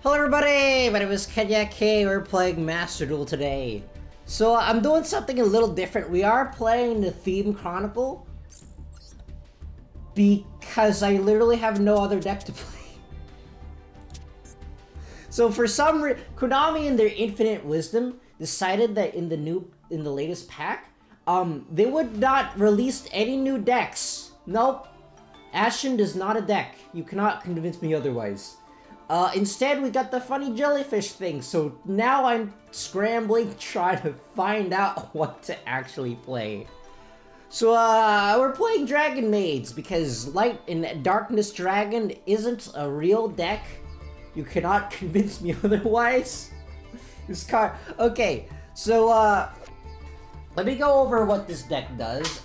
Hello everybody, my name is Kenya K. We're playing Master Duel today. So I'm doing something a little different. We are playing the Theme Chronicle because I literally have no other deck to play. So for some reason, Konami in their infinite wisdom decided that in the latest pack, they would not release any new decks. Nope. Ashen is not a deck. You cannot convince me otherwise. Instead, we got the funny jellyfish thing, so now I'm scrambling trying to find out what to actually play. So, we're playing Dragon Maids, because Light and Darkness Dragon isn't a real deck. You cannot convince me otherwise. This card... Okay, so, let me go over what this deck does.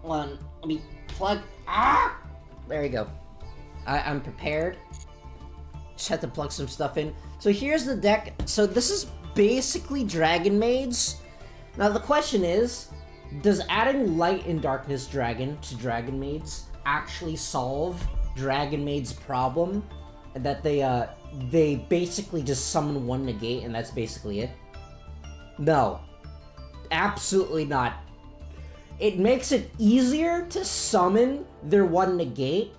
Let me plug... There we go. I'm prepared. Just had to plug some stuff in. So here's the deck. So this is basically Dragon Maids. Now the question is, does adding Light and Darkness Dragon to Dragon Maids actually solve Dragon Maids' problem? And that they basically just summon one negate and that's basically it? No. Absolutely not. It makes it easier to summon their one negate,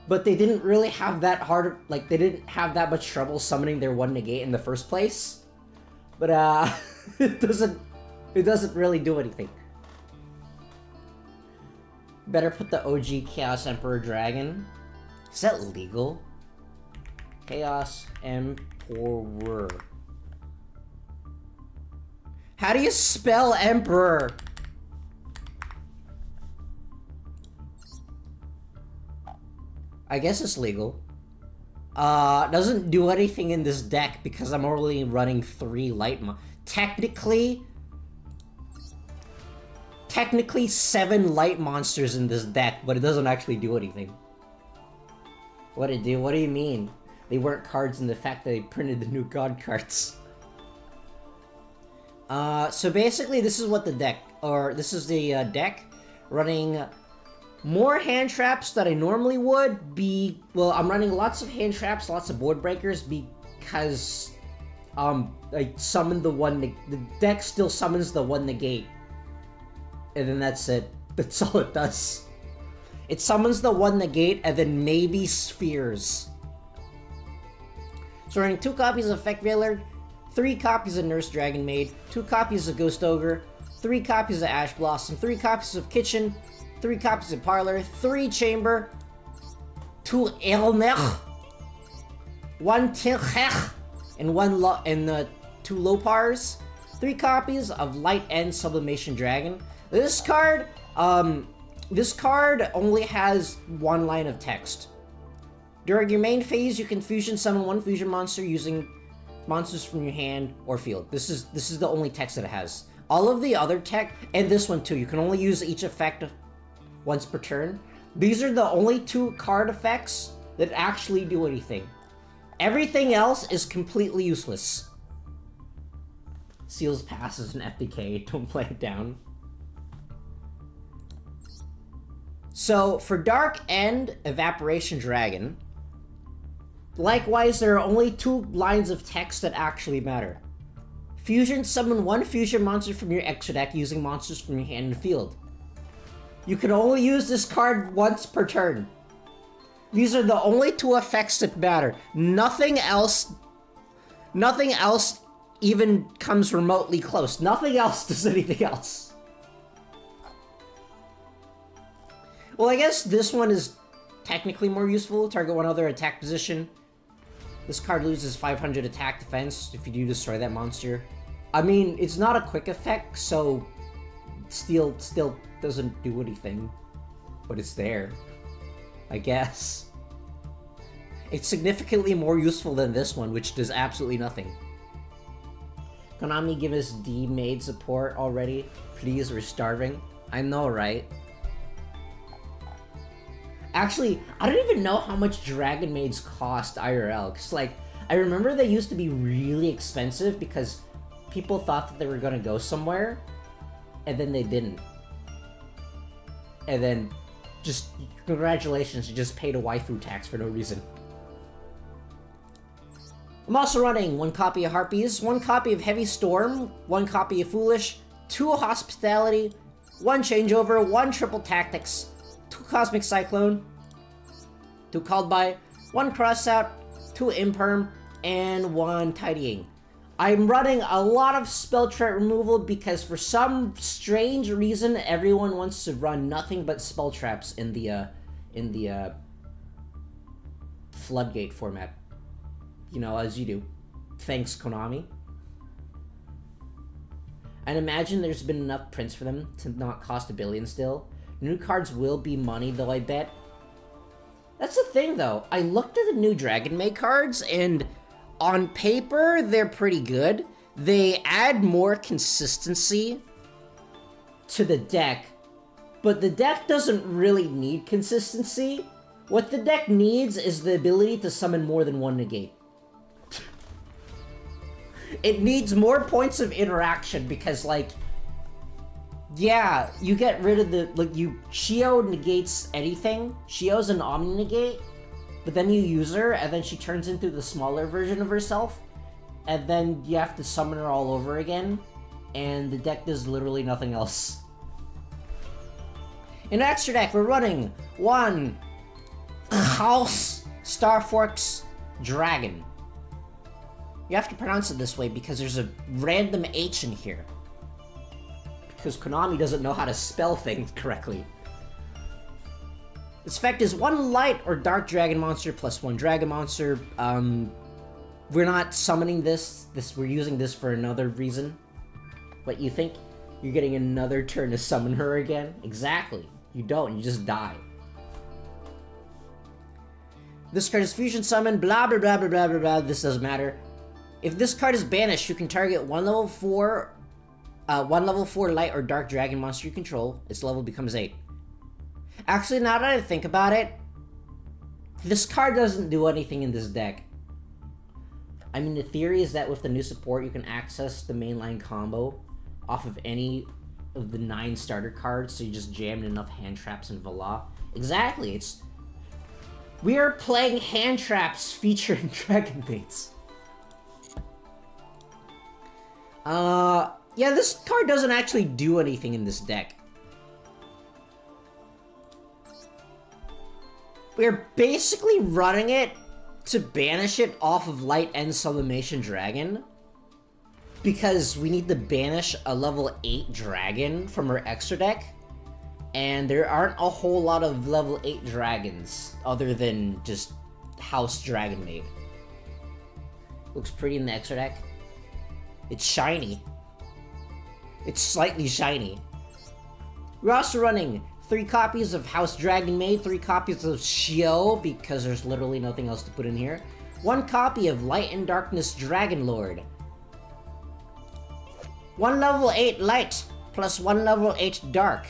but they didn't really have that hard, like, they didn't have that much trouble summoning their one negate in the first place. But, it doesn't really do anything. Better put the OG Chaos Emperor Dragon. Is that legal? Chaos Emperor. How do you spell Emperor? I guess it's legal. Doesn't do anything in this deck because I'm only running 3 light technically 7 light monsters in this deck, but it doesn't actually do anything. What do you mean? They weren't cards in the fact that they printed the new god cards. So basically this is what the deck, or this is the deck running more hand traps that I normally would be. Well, I'm running lots of hand traps, lots of board breakers because I summoned the deck still summons the one negate. And then that's it. That's all it does. It summons the one negate and then maybe spheres. So running 2 copies of Effect Veiler, 3 copies of Nurse Dragon Maid, 2 copies of Ghost Ogre, 3 copies of Ash Blossom, 3 copies of Kitchen, 3 copies of Parlor, 3 Chamber, 2 Elner, 1 Tilchech, and 2 Lopars, 3 copies of Light and Sublimation Dragon. This card only has 1 line of text. During your main phase, you can fusion summon 1 fusion monster using monsters from your hand or field. This is the only text that it has. All of the other tech, and this one too, you can only use each effect once per turn. These are the only 2 card effects that actually do anything. Everything else is completely useless. Seals passes an FDK, don't play it down. So for Dark and Evaporation Dragon, likewise there are only 2 lines of text that actually matter. Fusion summon 1 fusion monster from your extra deck using monsters from your hand and field. You can only use this card once per turn. These are the only 2 effects that matter. Nothing else even comes remotely close. Nothing else does anything else. Well, I guess this one is technically more useful. Target 1 other attack position. This card loses 500 attack defense if you do destroy that monster. I mean, it's not a quick effect, so still doesn't do anything, but it's there, I guess. It's significantly more useful than this one, which does absolutely nothing. Konami, give us D-Maid support already. Please, we're starving. I know, right? Actually, I don't even know how much Dragon Maids cost IRL, because, like, I remember they used to be really expensive because people thought that they were gonna go somewhere, and then they didn't. And then just congratulations, you just paid a waifu tax for no reason. I'm also running 1 copy of Harpies, 1 copy of Heavy Storm, 1 copy of Foolish, 2 Hospitality, 1 Changeover, 1 Triple Tactics, 2 Cosmic Cyclone, 2 Called By, 1 Crossout, 2 Imperm, and 1 Tidying. I'm running a lot of spell trait removal because for some strange reason everyone wants to run nothing but spell traps in the Floodgate format. You know, as you do. Thanks, Konami. And imagine there's been enough prints for them to not cost $1 billion still. New cards will be money though, I bet. That's the thing though. I looked at the new Dragon Maid cards and on paper, they're pretty good. They add more consistency to the deck, but the deck doesn't really need consistency. What the deck needs is the ability to summon more than 1 negate. It needs more points of interaction because, like, yeah, you get rid of the, like, Yugioh negates anything. Shio's an Omni negate. But then you use her, and then she turns into the smaller version of herself, and then you have to summon her all over again, and the deck does literally nothing else. In extra deck, we're running 1 House Starforks Dragon. You have to pronounce it this way because there's a random H in here. Because Konami doesn't know how to spell things correctly. This effect is 1 light or dark dragon monster plus 1 dragon monster. We're not summoning this. We're using this for another reason. What, you think you're getting another turn to summon her again? Exactly. You don't, you just die. This card is fusion summon, blah blah blah blah blah blah blah. This doesn't matter. If this card is banished, you can target 1 level 4 light or dark dragon monster you control. Its level becomes 8. Actually, now that I think about it, this card doesn't do anything in this deck. I mean, the theory is that with the new support, you can access the mainline combo off of any of the 9 starter cards, so you just jammed enough hand traps and voila. Exactly, we are playing hand traps featuring Dragon Maids. Yeah, this card doesn't actually do anything in this deck. We're basically running it to banish it off of Light End Sublimation Dragon. Because we need to banish a level 8 dragon from our extra deck. And there aren't a whole lot of level 8 dragons other than just House Dragon Maid. Looks pretty in the extra deck. It's shiny. It's slightly shiny. We're also running 3 copies of House Dragon Maid, 3 copies of Yugioh, because there's literally nothing else to put in here. 1 copy of Light and Darkness Dragon Lord. 1 level 8 light, plus 1 level 8 dark.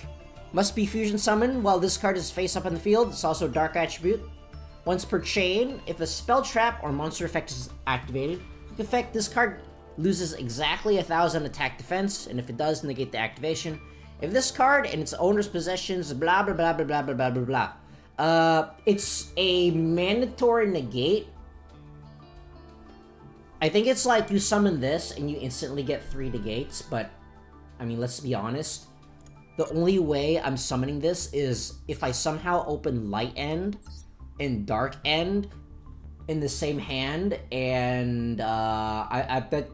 Must be fusion summoned while this card is face up in the field. It's also dark attribute. Once per chain, if a spell trap or monster effect is activated, quick effect, this card loses exactly 1000 attack defense, and if it does, negate the activation. If this card and its owner's possessions, blah blah blah blah blah blah blah blah blah. It's a mandatory negate. I think it's like you summon this and you instantly get 3 negates, but I mean, let's be honest. The only way I'm summoning this is if I somehow open Light End and Dark End in the same hand, and I bet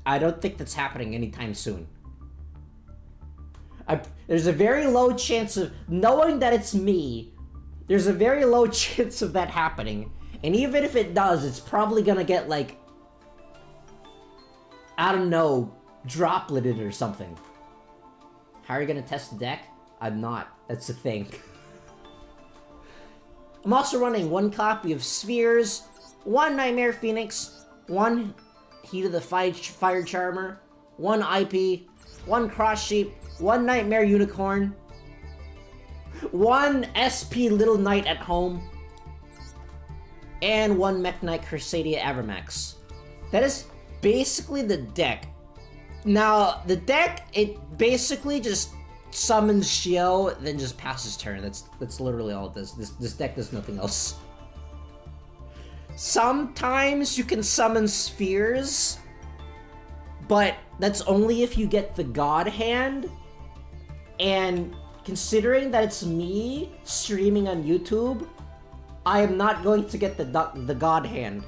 I don't think that's happening anytime soon. There's a very low chance of, knowing that it's me, there's a very low chance of that happening. And even if it does, it's probably gonna get, like, I don't know, dropleted or something. How are you gonna test the deck? I'm not. That's the thing. I'm also running 1 copy of Spheres, 1 Nightmare Phoenix, 1 Heat of the Fire Charmer, 1 IP, 1 Cross Sheep, 1 Nightmare Unicorn, 1 SP Little Knight at Home, and 1 Mech Knight Crusadia Avermax. That is basically the deck. Now, the deck, it basically just summons Yugioh, then just passes turn. That's literally all it does. This deck does nothing else. Sometimes you can summon spheres, but that's only if you get the God Hand. And considering that it's me streaming on YouTube, I am not going to get the God Hand.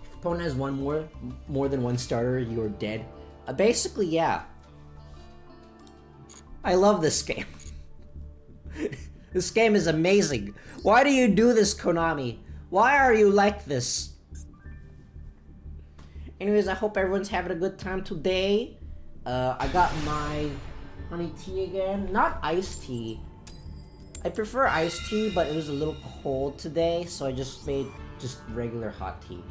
If opponent has more than one starter, you're dead. Basically, yeah. I love this game. This game is amazing. Why do you do this, Konami? Why are you like this? Anyways, I hope everyone's having a good time today. I got my honey tea again. Not iced tea. I prefer iced tea, but it was a little cold today, so I just made just regular hot tea.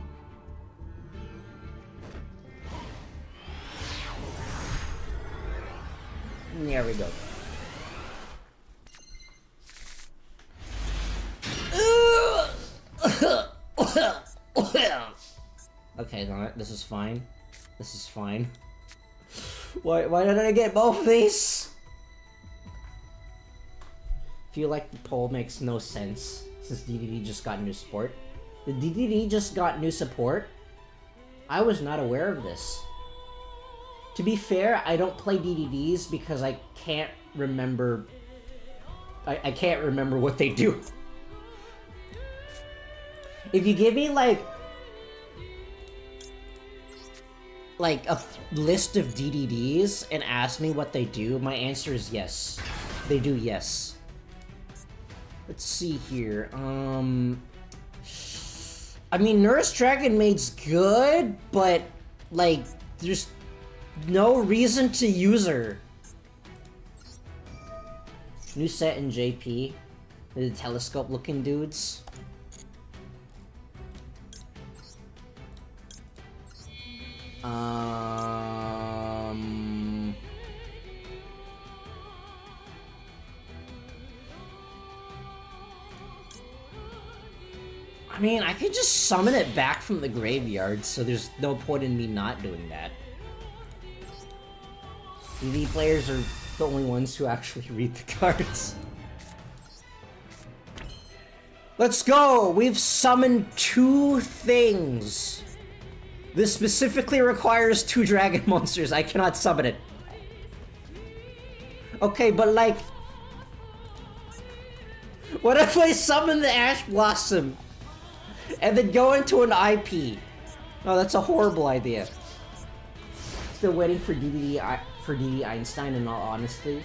There we go. Okay, no, this is fine. This is fine. Why did I get both of these? Feel like the poll makes no sense since DDD just got new support. The DDD just got new support? I was not aware of this. To be fair, I don't play DDDs because I can't remember... I can't remember what they do. If you give me, like a list of DDDs and ask me what they do, my answer is yes. They do yes. Let's see here. I mean, Nurse Dragon Maid's good, but, like, there's no reason to use her. New set in JP. The telescope-looking dudes. I mean, I could just summon it back from the graveyard, so there's no point in me not doing that. DD players are the only ones who actually read the cards. Let's go! We've summoned 2 things. This specifically requires 2 dragon monsters. I cannot summon it. Okay, but like... what if I summon the Ash Blossom? And then go into an IP? Oh, that's a horrible idea. Still waiting for DD Einstein, in all honesty.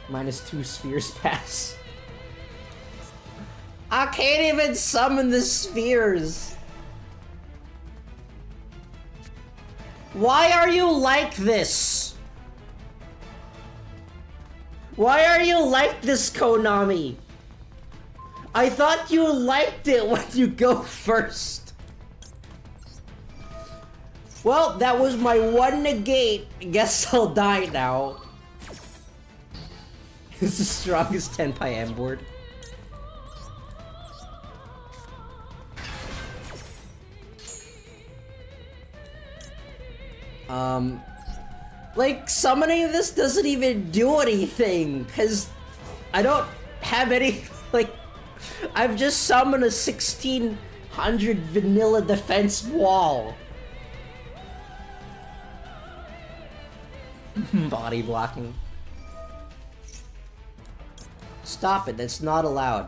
-2 spheres pass. I can't even summon the spheres! Why are you like this? Why are you like this, Konami? I thought you liked it when you go first. Well, that was my 1 negate. Guess I'll die now. It's the strongest 10 pi M board. Like, summoning this doesn't even do anything, because I don't have any, like, I've just summoned a 1600 vanilla defense wall. Body blocking. Stop it, that's not allowed.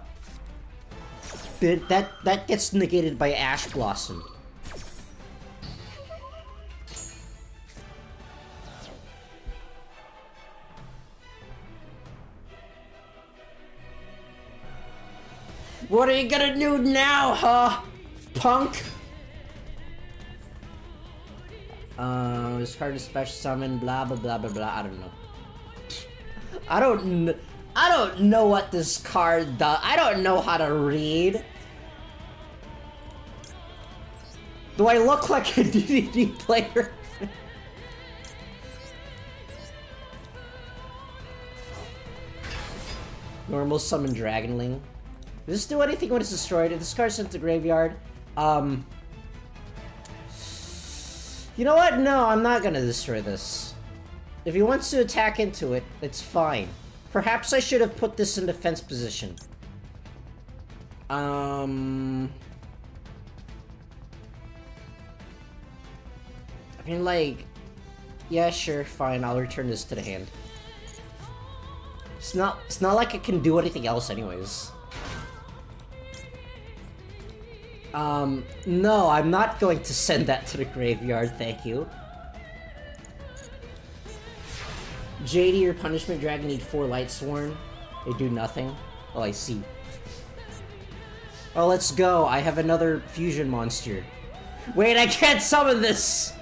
That gets negated by Ash Blossom. What are you gonna do now, huh? Punk? This card is special summon, blah blah blah blah blah, I don't know. I don't know what this card does. I don't know how to read. Do I look like a DDD player? Normal summon Dragonling. Does this do anything when it's destroyed? If this card's sent to graveyard, you know what? No, I'm not gonna destroy this. If he wants to attack into it, it's fine. Perhaps I should have put this in defense position. I mean, like... Yeah, sure, fine, I'll return this to the hand. It's not like it can do anything else anyways. No, I'm not going to send that to the graveyard, thank you. JD, your punishment dragon need 4 Lightsworn. They do nothing. Oh, I see. Oh, let's go. I have another fusion monster. Wait, I can't summon this!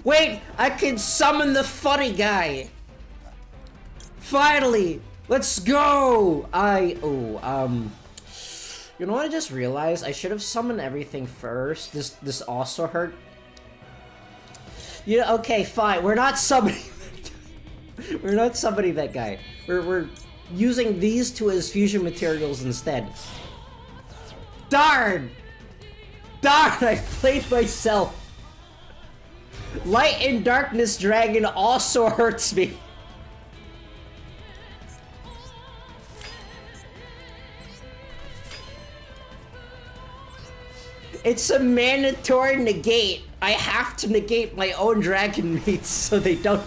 Wait! I can summon the funny guy! Finally! Let's go! You know what I just realized? I should have summoned everything first. This also hurt. Yeah, okay, fine. We're not summoning we're not summoning that guy. We're using these two as fusion materials instead. Darn! Darn, I played myself. Light and Darkness Dragon also hurts me. It's a mandatory negate. I have to negate my own dragon mates so they don't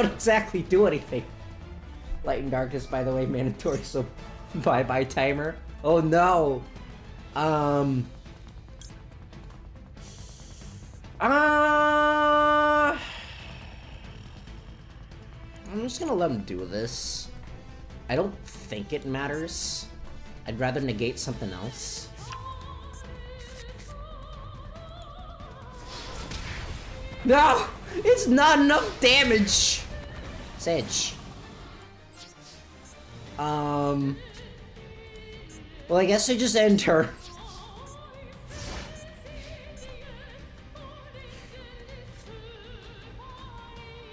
exactly do anything. Light and Darkness, by the way, mandatory, so bye-bye timer. Oh no. I'm just gonna let him do this. I don't think it matters. I'd rather negate something else. No! It's not enough damage! Sedge. Well, I guess I just end her.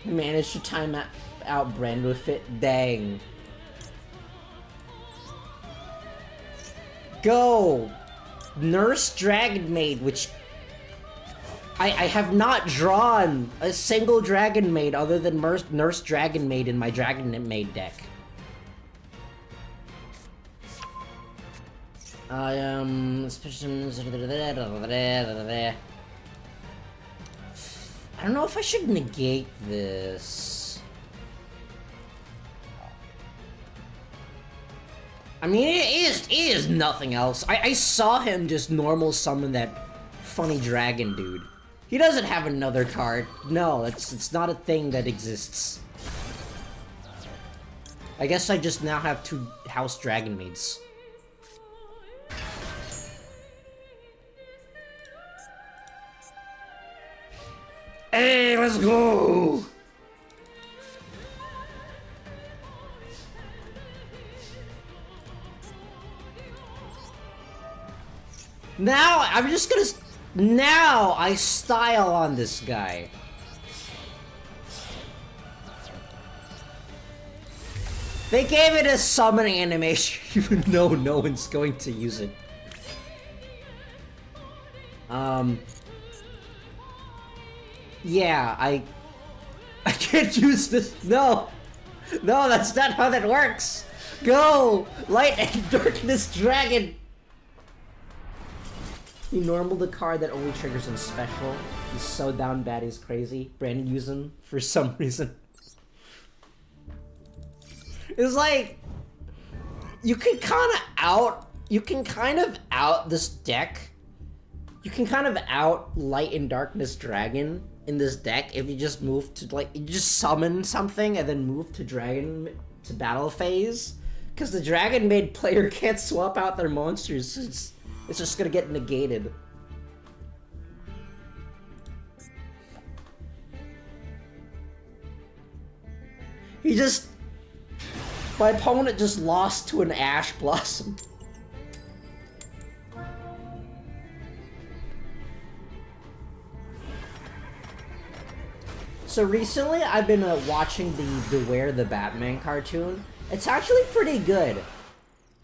I managed to time out Brand with it. Dang. Go! Nurse Dragon Maid, which... I have not drawn a single Dragon Maid other than Nurse Dragon Maid in my Dragon Maid deck. I don't know if I should negate this. I mean, it is nothing else. I saw him just normal summon that funny dragon dude. He doesn't have another card. No, it's not a thing that exists. I guess I just now have 2 House Dragon Maids. Hey, let's go! Now, I'm just gonna... Now, I style on this guy. They gave it a summoning animation, even though no one's going to use it. Yeah, I can't use this. No! No, that's not how that works! Go! Light and Darkness Dragon! He normaled a card that only triggers in special. He's so down bad, he's crazy. Brandon used him for some reason. It's like... You can kind of out this deck. You can kind of out Light and Darkness Dragon in this deck if you just move to, like, you just summon something and then move to Dragon to battle phase. Because the Dragon Maid player can't swap out their monsters. It's just gonna get negated. He just... My opponent just lost to an Ash Blossom. So recently, I've been watching the Beware the Batman cartoon. It's actually pretty good.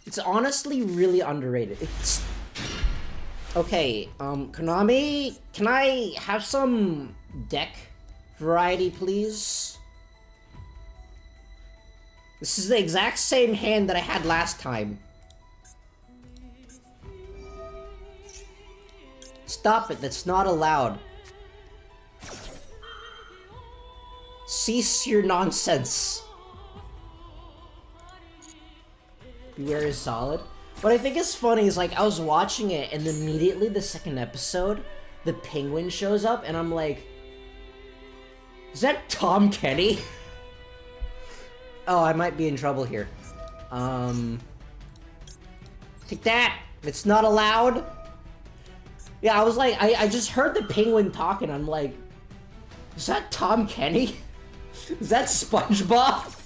It's honestly really underrated. Okay, Konami, can I have some deck variety, please? This is the exact same hand that I had last time. Stop it, that's not allowed. Cease your nonsense. Beware is solid. What I think is funny is, like, I was watching it and immediately the second episode, the penguin shows up and I'm like, is that Tom Kenny? Oh, I might be in trouble here. Take that! It's not allowed! Yeah, I was like, I just heard the penguin talking, I'm like, is that Tom Kenny? Is that SpongeBob?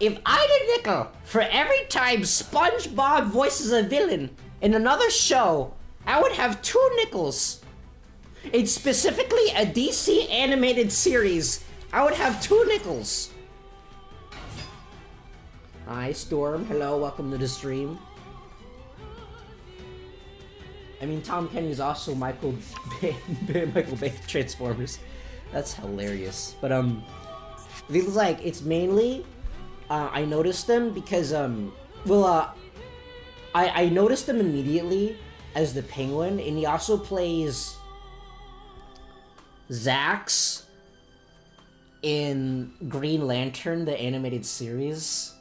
If I had a nickel for every time SpongeBob voices a villain in another show, I would have 2 nickels. In specifically a DC animated series, I would have 2 nickels. Hi, Storm. Hello, welcome to the stream. I mean, Tom Kenny's also Michael Bay, Michael Bay Transformers. That's hilarious. But, feels like it's mainly, I noticed them because, I noticed him immediately as the Penguin, and he also plays Zax in Green Lantern, the animated series,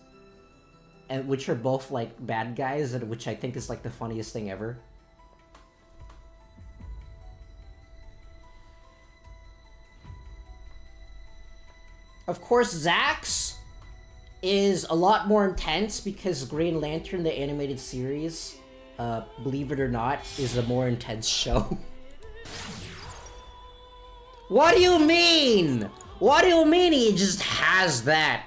and which are both like bad guys, which I think is like the funniest thing ever. Of course, Zax is a lot more intense because Green Lantern, the animated series, believe it or not, is a more intense show. What do you mean? What do you mean he just has that?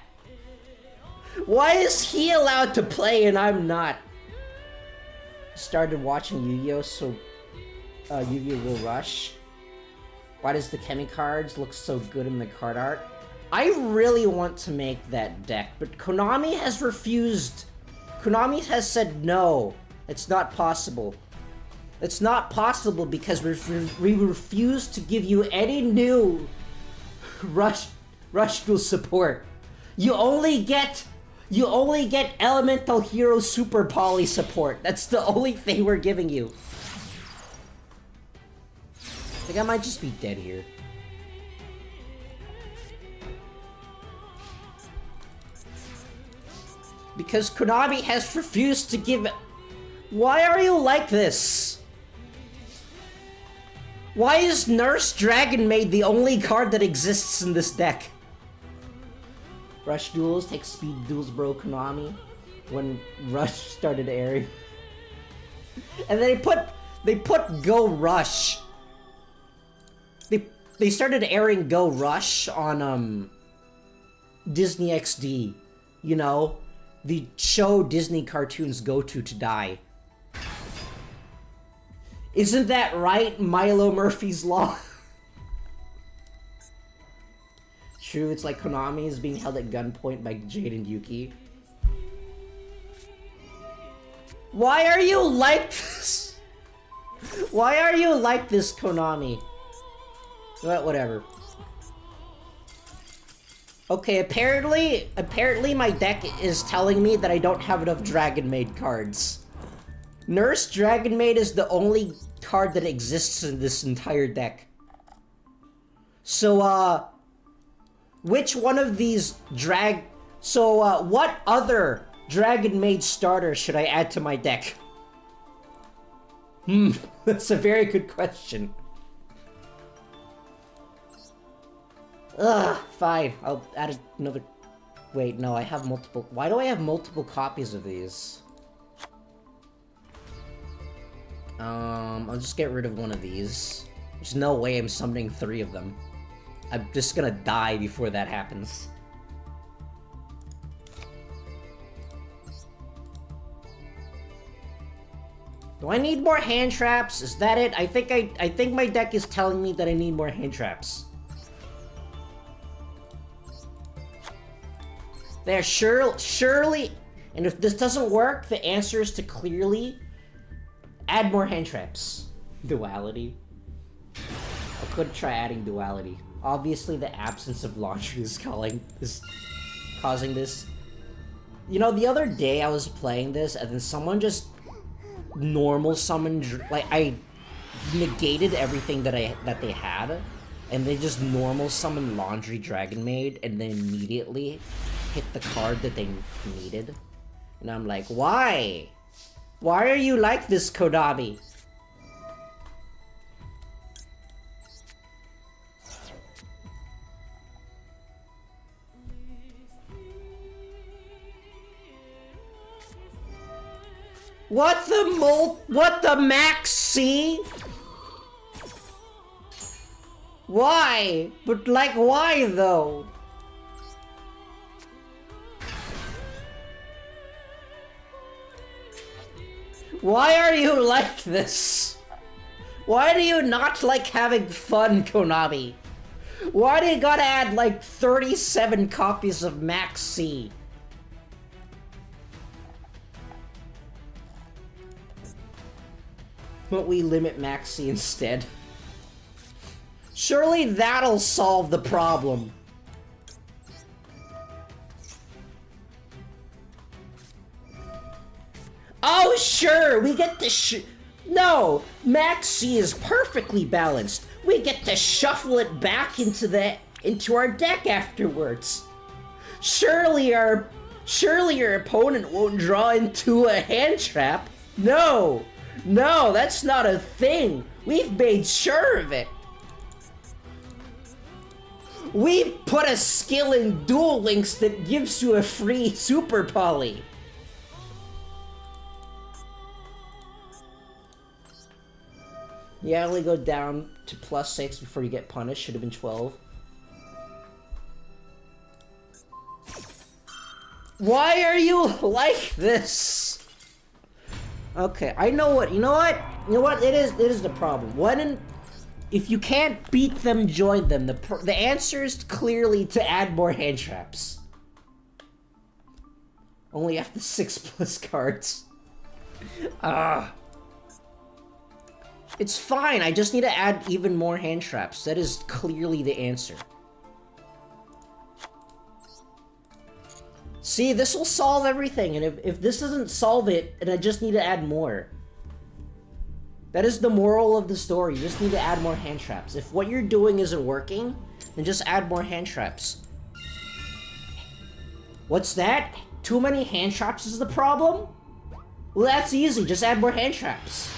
Why is he allowed to play and I'm not? Started watching Yugioh, so Yugioh will rush. Why does the Chemi cards look so good in the card art? I really want to make that deck, but Konami has refused. Konami has said no, it's not possible. It's not possible because we refuse to give you any new Rush Duel support. You only get Elemental Hero Super Poly support. That's the only thing we're giving you. I think I might just be dead here. Because Konami has refused to give it. Why are you like this? Why is Nurse Dragon Maid the only card that exists in this deck? Rush Duels take speed duels, bro, Konami. When Rush started airing. And then they put Go Rush. They started airing Go Rush on Disney XD. You know, the show Disney cartoons go to die. Isn't that right, Milo Murphy's Law? True, it's like Konami is being held at gunpoint by Jade and Yuki. Why are you like this? Why are you like this, Konami? But whatever. Okay, apparently my deck is telling me that I don't have enough Dragon Maid cards. Nurse Dragon Maid is the only card that exists in this entire deck. So, which one of these what other Dragon Maid starter should I add to my deck? That's a very good question. Ugh, fine. I'll add another... Wait, no, I have multiple... Why do I have multiple copies of these? I'll just get rid of one of these. There's no way I'm summoning 3 of them. I'm just gonna die before that happens. Do I need more hand traps? Is that it? I think my deck is telling me that I need more hand traps. There, surely, and if this doesn't work, the answer is to clearly Add more hand traps. Duality. I could try adding duality. Obviously, the absence of launcher is causing this. You know, the other day I was playing this, and then someone just normal summoned, like, I negated everything that they had, and they just normal summoned Laundry Dragon Maid, and then immediately hit the card that they needed. And I'm like, why? Why are you like this, Konami? What the max C? Why? But like, why though? Why are you like this? Why do you not like having fun, Konami? Why do you gotta add like 37 copies of Max C? But we limit Max C instead. Surely that'll solve the problem. Oh, sure, we get to no, Max C is perfectly balanced. We get to shuffle it back into our deck afterwards. Surely your opponent won't draw into a hand trap. No, that's not a thing. We've made sure of it. We put a skill in Duel Links that gives you a free Super Poly. Yeah, only go down to +6 before you get punished. Should have been 12. Why are you like this? Okay, I know what. You know what? It is the problem. If you can't beat them, join them. The answer is clearly to add more hand traps. Only after 6+ cards. It's fine, I just need to add even more hand traps. That is clearly the answer. See, this will solve everything, and if this doesn't solve it, then I just need to add more. That is the moral of the story. You just need to add more hand traps. If what you're doing isn't working, then just add more hand traps. What's that? Too many hand traps is the problem? Well, that's easy. Just add more hand traps.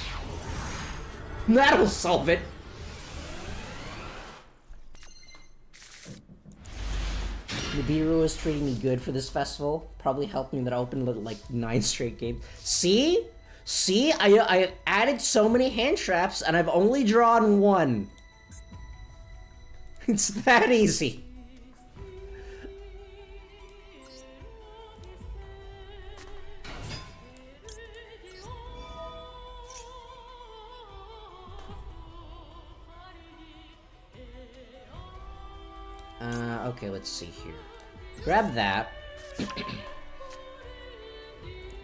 That'll solve it. Nibiru is treating me good for this festival. Probably helped me that I opened like 9 straight games. See? See? I added so many hand traps and I've only drawn 1. It's that easy. Okay, let's see here. Grab that.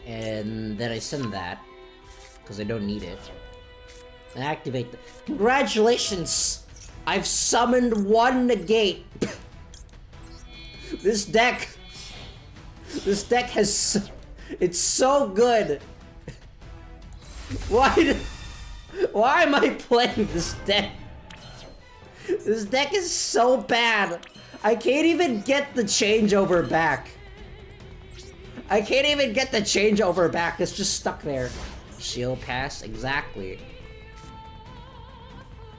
And then I send that. Because I don't need it. And activate the... Congratulations! I've summoned 1 negate! This deck has... It's so good! Why am I playing this deck? This deck is so bad! I can't even get the changeover back. It's just stuck there. Shield pass, exactly.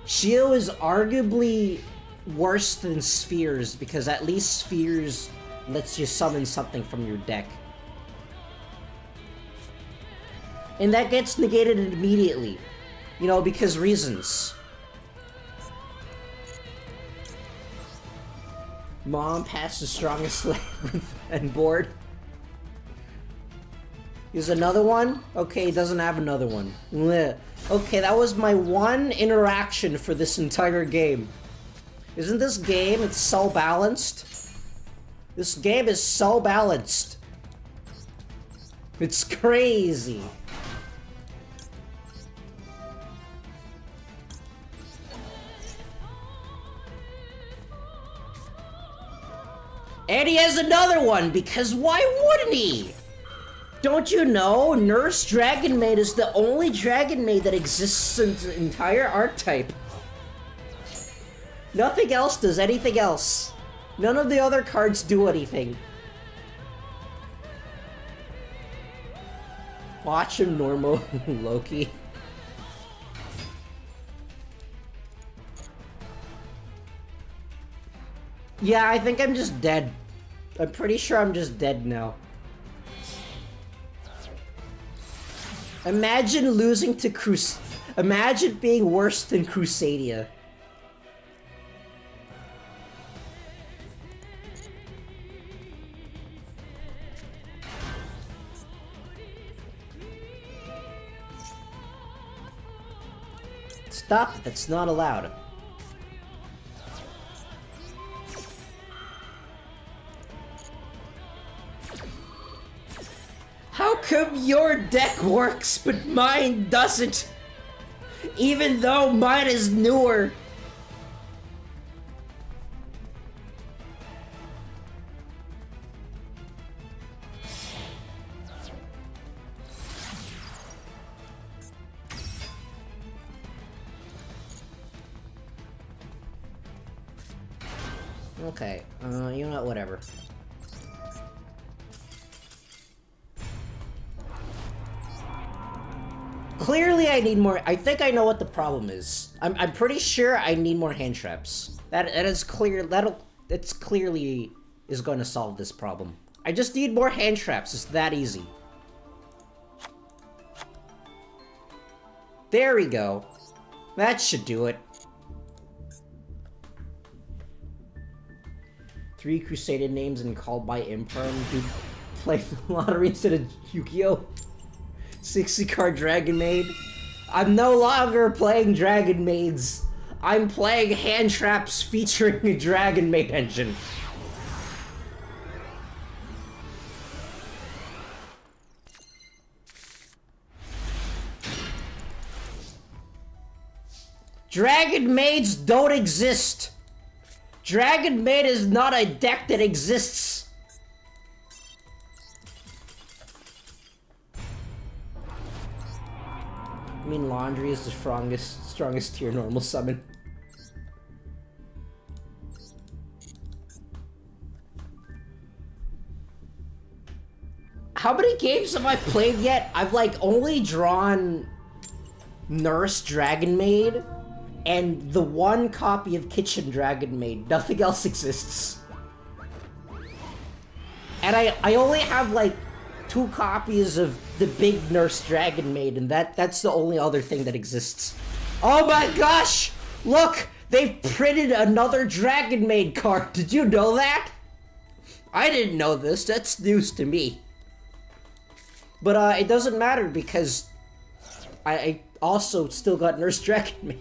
Shield is arguably worse than Spheres, because at least Spheres lets you summon something from your deck. And that gets negated immediately. You know, because reasons. Mom passed the strongest and board. Is another one? Okay, it doesn't have another one. Blech. Okay, that was my 1 interaction for this entire game. Isn't this game, it's so balanced? This game is so balanced. It's crazy. And he has another one, because why wouldn't he? Don't you know, Nurse Dragon Maid is the only Dragon Maid that exists in the entire archetype. Nothing else does anything else. None of the other cards do anything. Watch him, normal Loki. Yeah, I think I'm just dead. I'm pretty sure I'm just dead now. Imagine losing to Imagine being worse than Crusadia. Stop, that's not allowed. How come your deck works, but mine doesn't? Even though mine is newer. Okay, you know what, whatever. Clearly I need more. I think I know what the problem is. I'm pretty sure I need more hand traps. That is clear. It's clearly is going to solve this problem. I just need more hand traps. It's that easy. There we go. That should do it. 3 Crusader names and called by Imperm. Dude, play the lottery instead of Yugioh. 60 card Dragon Maid. I'm no longer playing Dragon Maids. I'm playing hand traps featuring a Dragon Maid engine. Dragon Maids don't exist. Dragon Maid is not a deck that exists. I mean, Laundry is the strongest tier normal summon. How many games have I played yet? I've like only drawn Nurse Dragon Maid and the one copy of Kitchen Dragon Maid. Nothing else exists. And I only have like 2 copies of the big Nurse Dragon Maid, and that's the only other thing that exists. Oh my gosh! Look! They've printed another Dragon Maid card! Did you know that? I didn't know this. That's news to me. But it doesn't matter because I also still got Nurse Dragon Maid.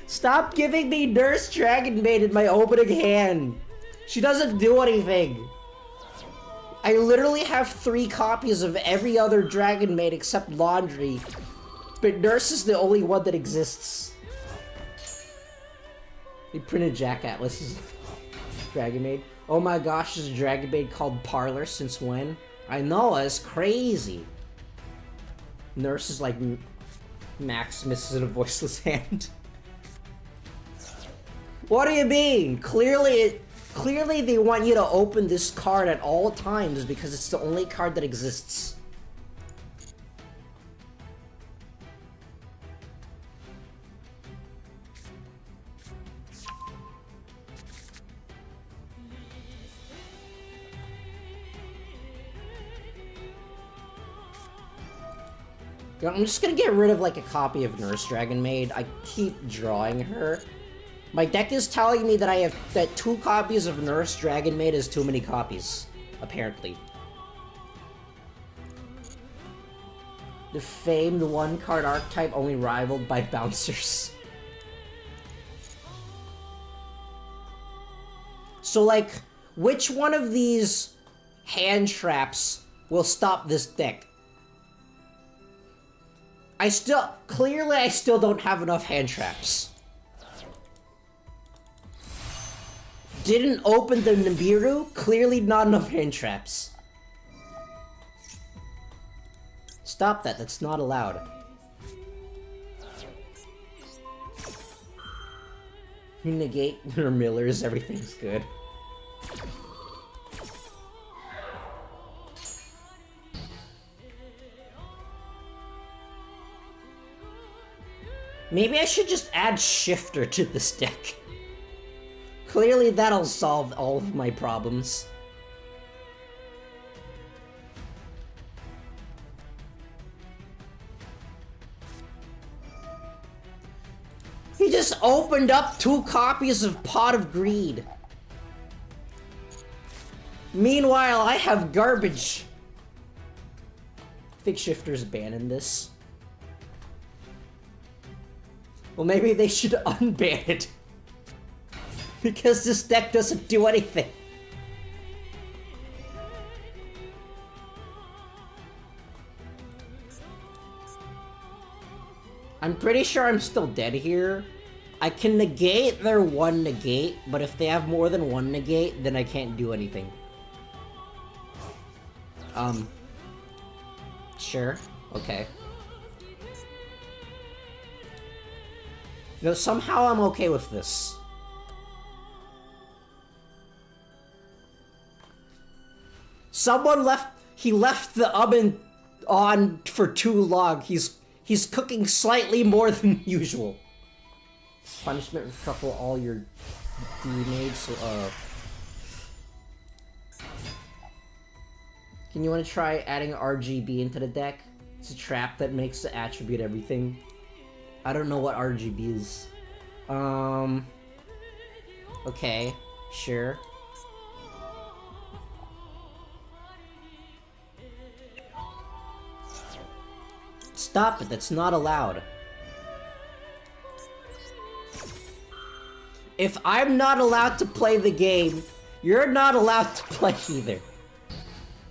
Stop giving me Nurse Dragon Maid in my opening hand! She doesn't do anything! I literally have 3 copies of every other Dragon Maid except Laundry, but Nurse is the only one that exists. They printed Jack Atlas's Dragon Maid. Oh my gosh, there's a Dragon Maid called Parlor. Since when? I know, it's crazy. Nurse is like Maximus in a voiceless hand. What do you mean? Clearly they want you to open this card at all times because it's the only card that exists. I'm just gonna get rid of like a copy of Nurse Dragon Maid. I keep drawing her. My deck is telling me that I have 2 copies of Nurse Dragon Maid is too many copies, apparently. The famed 1-card archetype only rivaled by bouncers. So like, which one of these hand traps will stop this deck? Clearly I still don't have enough hand traps. didn't open the Nibiru, clearly not enough hand traps. Stop that, that's not allowed. You negate your millers, everything's good. Maybe I should just add Shifter to this deck. Clearly that'll solve all of my problems. He just opened up 2 copies of Pot of Greed. Meanwhile, I have garbage. I think Shifter's banning this. Well, maybe they should unban it. Because this deck doesn't do anything. I'm pretty sure I'm still dead here. I can negate their 1 negate, but if they have more than 1 negate, then I can't do anything. Sure. Okay. No, somehow I'm okay with this. Someone he left the oven on for too long. He's cooking slightly more than usual. Punishment, shuffle all your D-maids. Can you want to try adding RGB into the deck? It's a trap that makes the attribute everything. I don't know what RGB is. Okay, sure. Stop it, that's not allowed. If I'm not allowed to play the game, you're not allowed to play either.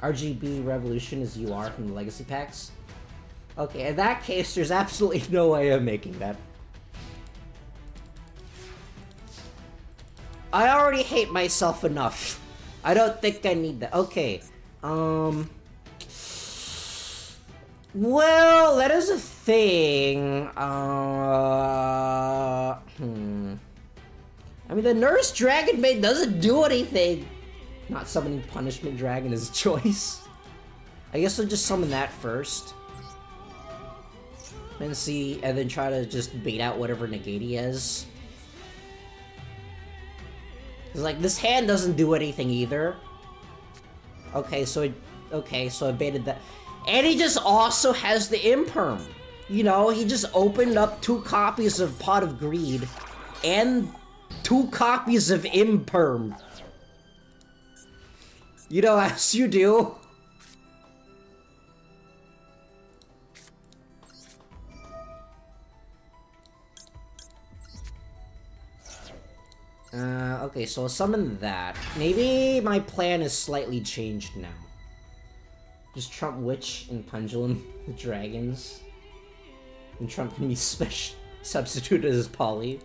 RGB Revolution is UR from the Legacy Packs. Okay, in that case, there's absolutely no way I'm making that. I already hate myself enough. I don't think I need that. Okay, well, that is a thing. I mean, the Nurse Dragon Maid doesn't do anything. Not summoning Punishment Dragon is a choice. I guess I'll just summon that first. And see, and then try to just bait out whatever negate he has. Cause like, this hand doesn't do anything either. Okay, so I baited that. And he just also has the Imperm. You know, he just opened up 2 copies of Pot of Greed and 2 copies of Imperm. You know, as you do. Okay, so I'll summon that. Maybe my plan is slightly changed now. Just Trump Witch and Pendulum the dragons. And Trump can be substituted as Polly.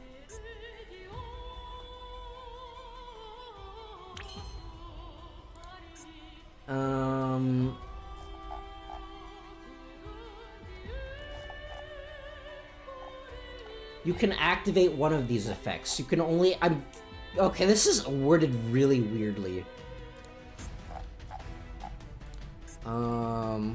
You can activate one of these effects. You can only... Okay, this is worded really weirdly. I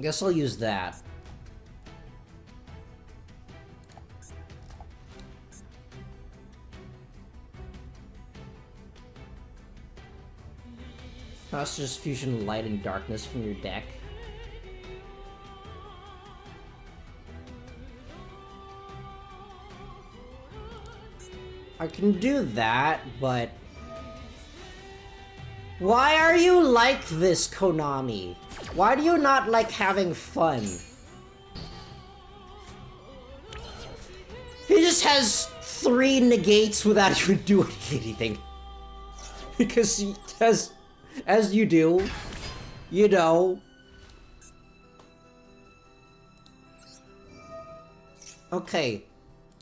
guess I'll use that. That's just fusion light and darkness from your deck. I can do that, but... Why are you like this, Konami? Why do you not like having fun? He just has 3 negates without even doing anything. Because he has... As you do. You know. Okay.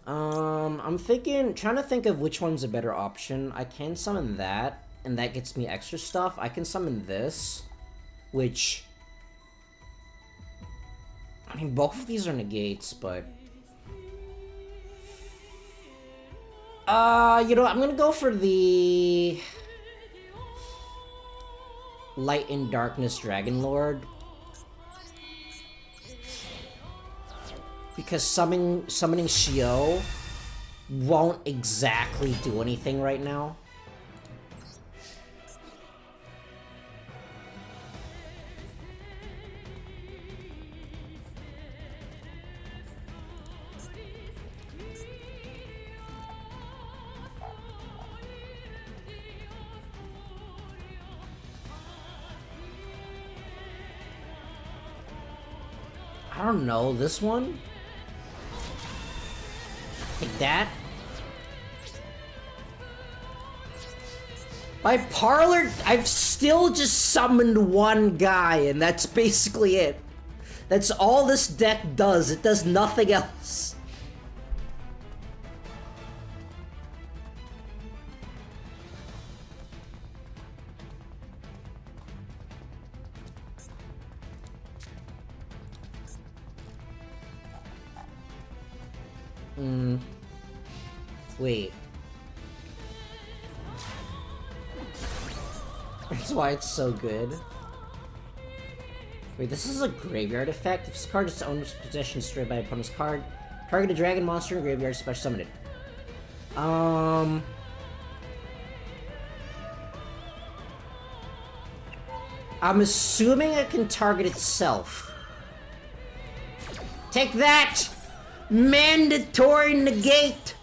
I'm trying to think of which one's a better option. I can summon that, and that gets me extra stuff. I can summon this, which... I mean, both of these are negates, but... you know, I'm gonna go for the... Light and Darkness Dragon Lord. Because summoning Yugioh won't exactly do anything right now. I don't know, this one? Take that. By Parlor, I've still just summoned one guy, and that's basically it. That's all this deck does. It does nothing else. Wait. That's why it's so good. Wait, this is a graveyard effect. If this card is owner's possession destroyed by opponent's card, target a dragon monster in graveyard, special summon it. I'm assuming it can target itself. Take that! Mandatory negate!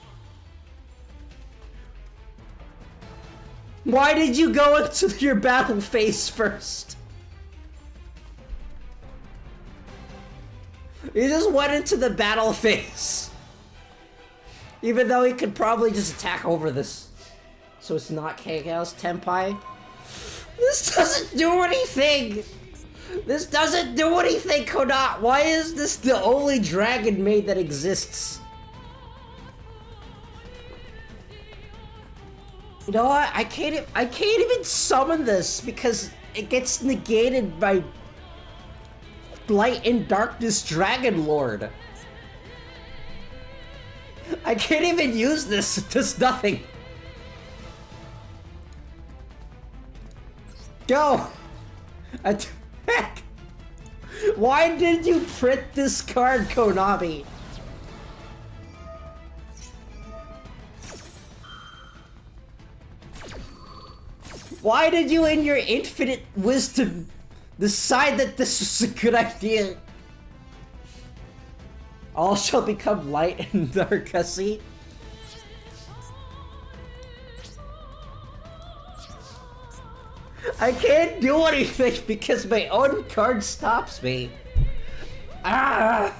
Why did you go into your battle phase first? He just went into the battle phase. Even though he could probably just attack over this. So it's not Chaos Tenpai. This doesn't do anything! This doesn't do anything, Konat! Why is this the only dragon maid that exists? You know what? I can't even summon this because it gets negated by Light and Darkness Dragon Lord. I can't even use this. It does nothing. Go! Heck! Why did you print this card, Konami? Why did you, in your infinite wisdom, decide that this was a good idea? All shall become light and dark, see? I can't do anything because my own card stops me. Ah!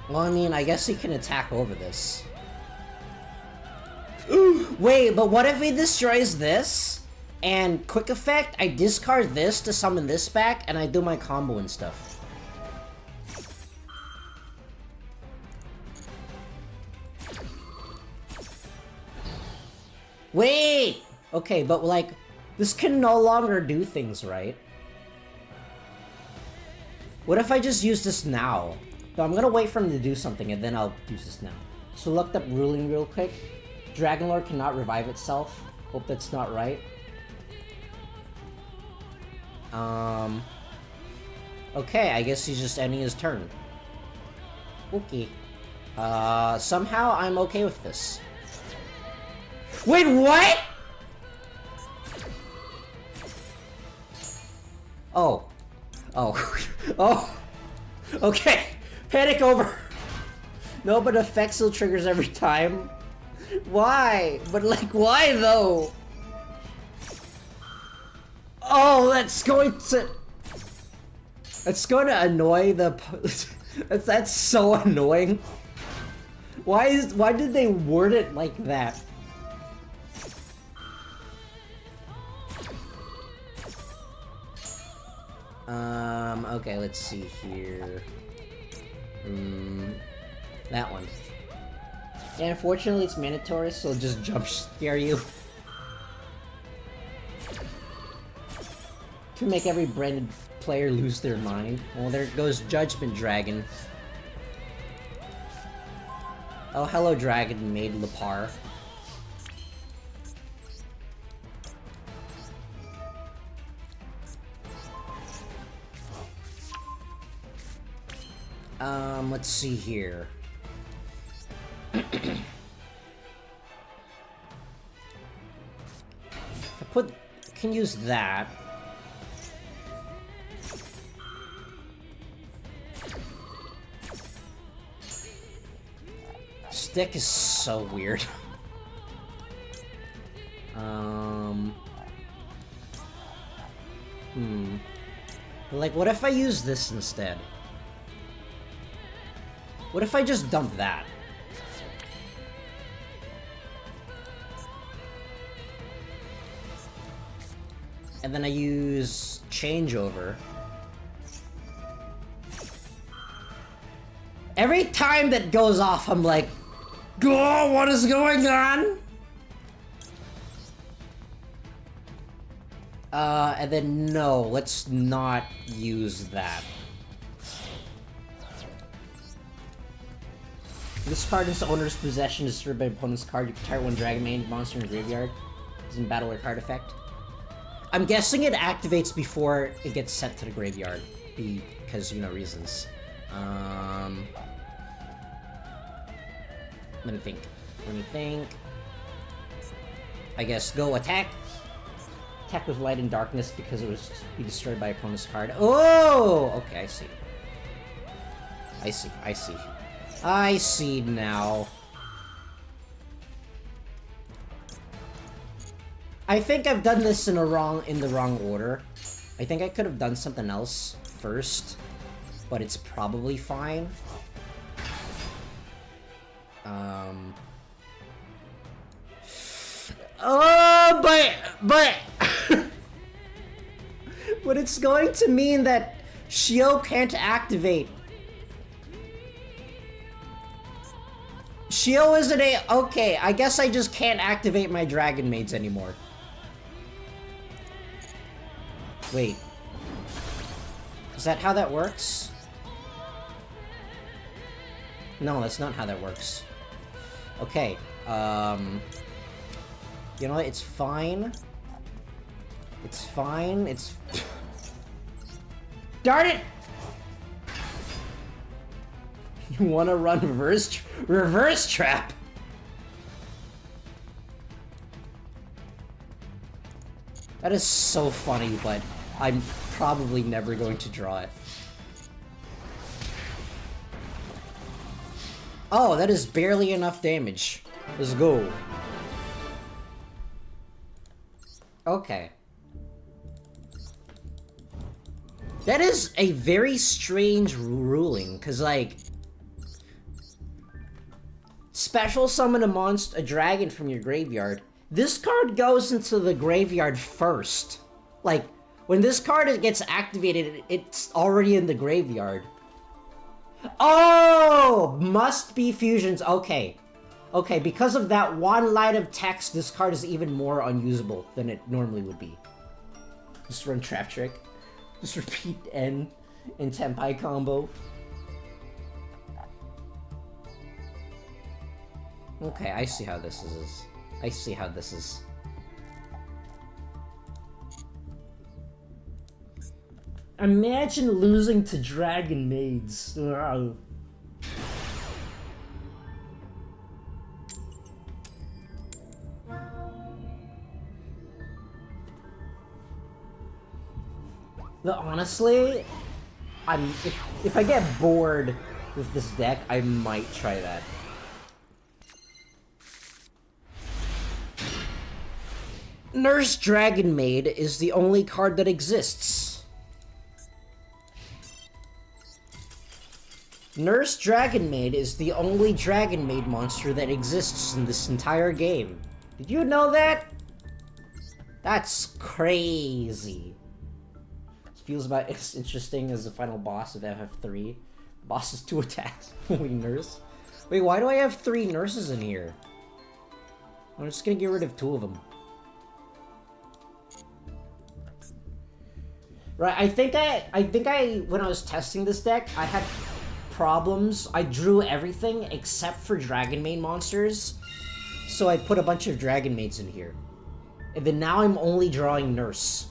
Well, I mean, I guess he can attack over this. Wait, but what if he destroys this? And quick effect, I discard this to summon this back, and I do my combo and stuff. Wait! Okay, but like, this can no longer do things, right? What if I just use this now? So I'm gonna wait for him to do something and then I'll use this now. So looked up ruling real quick. Dragonlord cannot revive itself. Hope that's not right. Okay, I guess he's just ending his turn. Okay. Somehow I'm okay with this. Wait, what?! Oh. Oh. Oh. Okay. Panic over. No, but effect still triggers every time. Why? But like, why though? Oh, that's going to annoy the... that's so annoying. Why did they word it like that? Okay, let's see here. That one. Yeah, unfortunately it's mandatory, so it'll just jump scare you. To make every branded player lose their mind. Well, there goes Judgment Dragon. Oh, hello, Dragon Maid Lepar. Let's see here. I can use that. Stick is so weird. Like, what if I use this instead? What if I just dump that? And then I use changeover. Every time that goes off, I'm like, oh, what is going on? And then no, let's not use that. This card is owner's possession, destroyed by opponent's card. You can target one Dragon Maid monster in the graveyard. It's in battle or card effect. I'm guessing it activates before it gets sent to the graveyard. Because, you know, reasons. Let me think. I guess go attack. Attack with light and darkness because it was to be destroyed by opponent's card. Oh! Okay, I see now. I think I've done this in the wrong order. I think I could have done something else first, but it's probably fine. Oh, but but it's going to mean that Yugioh can't activate. Yugioh isn't a... Okay, I guess I just can't activate my Dragon Maids anymore. Wait. Is that how that works? No, that's not how that works. Okay, you know what? It's fine. It's fine. It's... Darn it! You wanna run reverse trap? That is so funny, but I'm probably never going to draw it. Oh, that is barely enough damage. Let's go. Okay. That is a very strange ruling, because, like... Special summon a dragon from your graveyard. This card goes into the graveyard first. Like, when this card gets activated, it's already in the graveyard. Oh! Must be fusions. Okay. Okay, because of that one line of text, this card is even more unusable than it normally would be. Just run Trap Trick. Just repeat N in Tenpai combo. Okay, I see how this is. I see how this is. Imagine losing to Dragon Maids. Ugh. But honestly, if I get bored with this deck, I might try that. Nurse Dragon Maid is the only card that exists. Nurse Dragon Maid is the only Dragon Maid monster that exists in this entire game. Did you know that? That's crazy. It feels about as interesting as the final boss of FF3. Boss is 2 attacks. Holy nurse. Wait, why do I have 3 nurses in here? I'm just gonna get rid of 2 of them. Right, I think when I was testing this deck, I had problems. I drew everything except for Dragon Maid monsters. So I put a bunch of Dragon Maids in here. And then now I'm only drawing Nurse.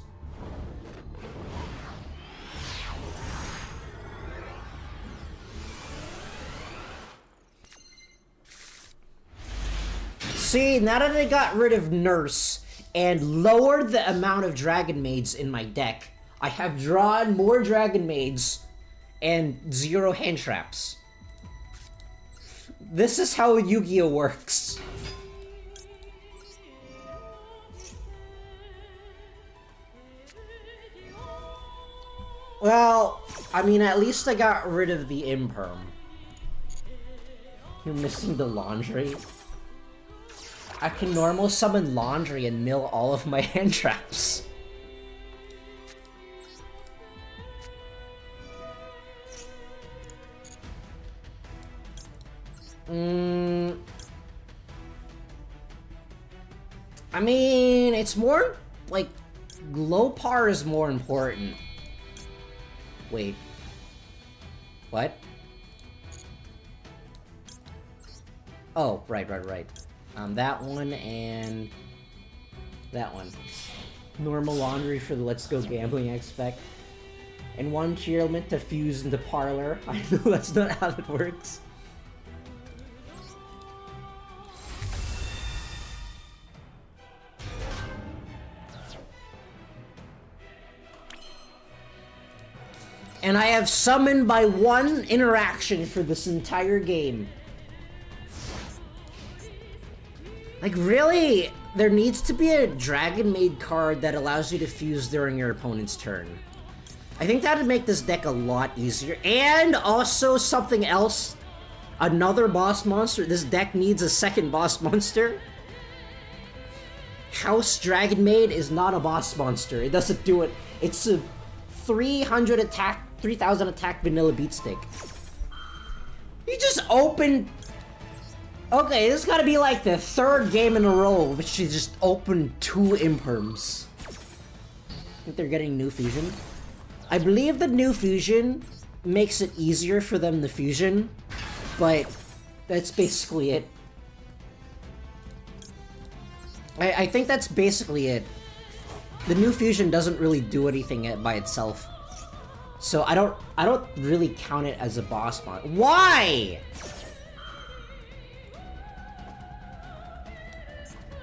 See, now that I got rid of Nurse and lowered the amount of Dragon Maids in my deck, I have drawn more Dragon Maids and 0 hand traps. This is how Yu-Gi-Oh works. Well, I mean, at least I got rid of the Imperm. You're missing the Laundry. I can normal summon Laundry and mill all of my hand traps. I mean, it's more, like, Glowpar is more important. Wait. What? Oh, right. That one and that one. Normal Laundry for the Let's Go Gambling Expect. And 1 Cheerlement to fuse into Parlor. I know that's not how that works. And I have summoned by 1 interaction for this entire game. Like, really? There needs to be a Dragon Maid card that allows you to fuse during your opponent's turn. I think that would make this deck a lot easier. And also something else. Another boss monster. This deck needs a second boss monster. House Dragon Maid is not a boss monster. It doesn't do it. It's a 300 attack, 3000 attack vanilla beatstick. You just opened... Okay, this gotta be like the 3rd game in a row which she just opened 2 Imperms. I think they're getting new fusion. I believe the new fusion makes it easier for them to fusion, but that's basically it. I think that's basically it. The new fusion doesn't really do anything by itself. So I don't really count it as a boss mod. Why?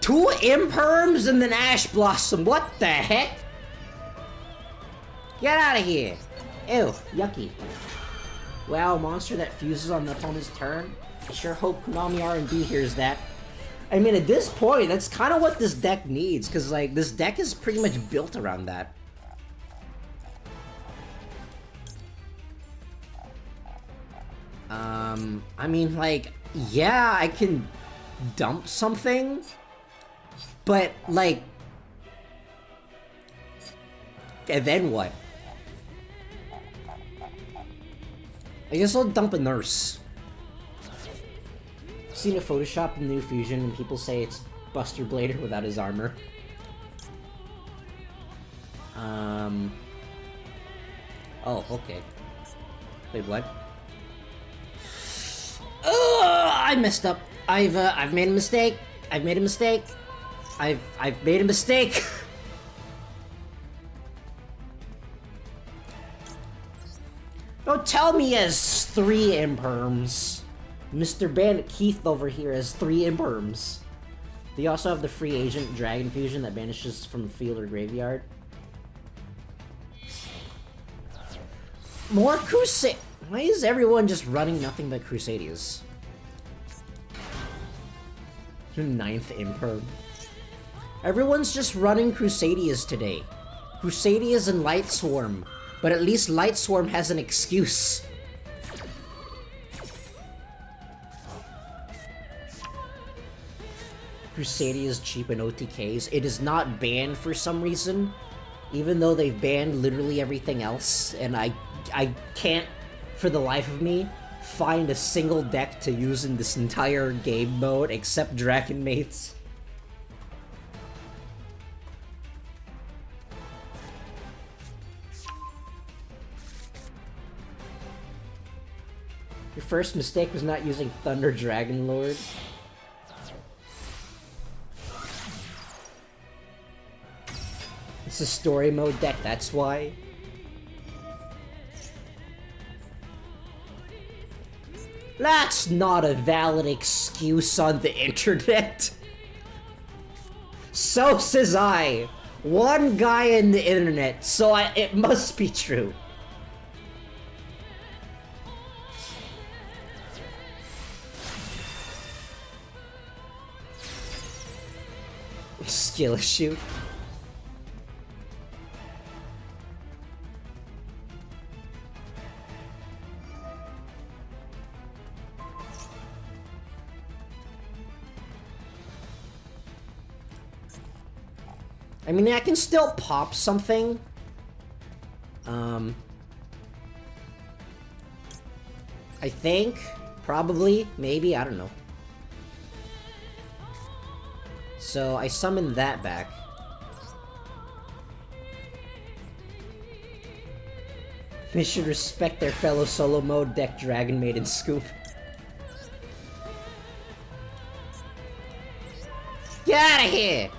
2 Imperms and then Ash Blossom. What the heck? Get out of here. Ew, yucky. Wow, monster that fuses on the opponent's turn. I sure hope Konami R&D hears that. I mean, at this point, that's kind of what this deck needs, because, like, this deck is pretty much built around that. I mean, like, yeah, I can dump something, but, like, and then what? I guess I'll dump a nurse. I've seen a Photoshop in the new fusion, and people say it's Buster Blader without his armor. Oh, okay. Wait, what? Ugh, I messed up. I've made a mistake. I've made a mistake. I've made a mistake. Don't tell me he has 3 Imperms. Mr. Bandit Keith over here has 3 Imperms. Do you also have the free agent Dragon Fusion that banishes from field or graveyard? More Crusade. Why is everyone just running nothing but Crusadias? 9th Imperm. Everyone's just running Crusadias today. Crusadias and Light Swarm. But at least Light Swarm has an excuse. Crusadia is cheap in OTKs. It is not banned for some reason, even though they've banned literally everything else, and I can't, for the life of me, find a single deck to use in this entire game mode except Dragon Mates. Your first mistake was not using Thunder Dragon Lord. It's a story mode deck, that's why. That's not a valid excuse on the internet. So says I. One guy in the internet, so it must be true. Skill issue. I mean, I can still pop something. I think. Probably. Maybe. I don't know. So, I summoned that back. They should respect their fellow solo mode deck Dragon Maiden Scoop. Get out of here!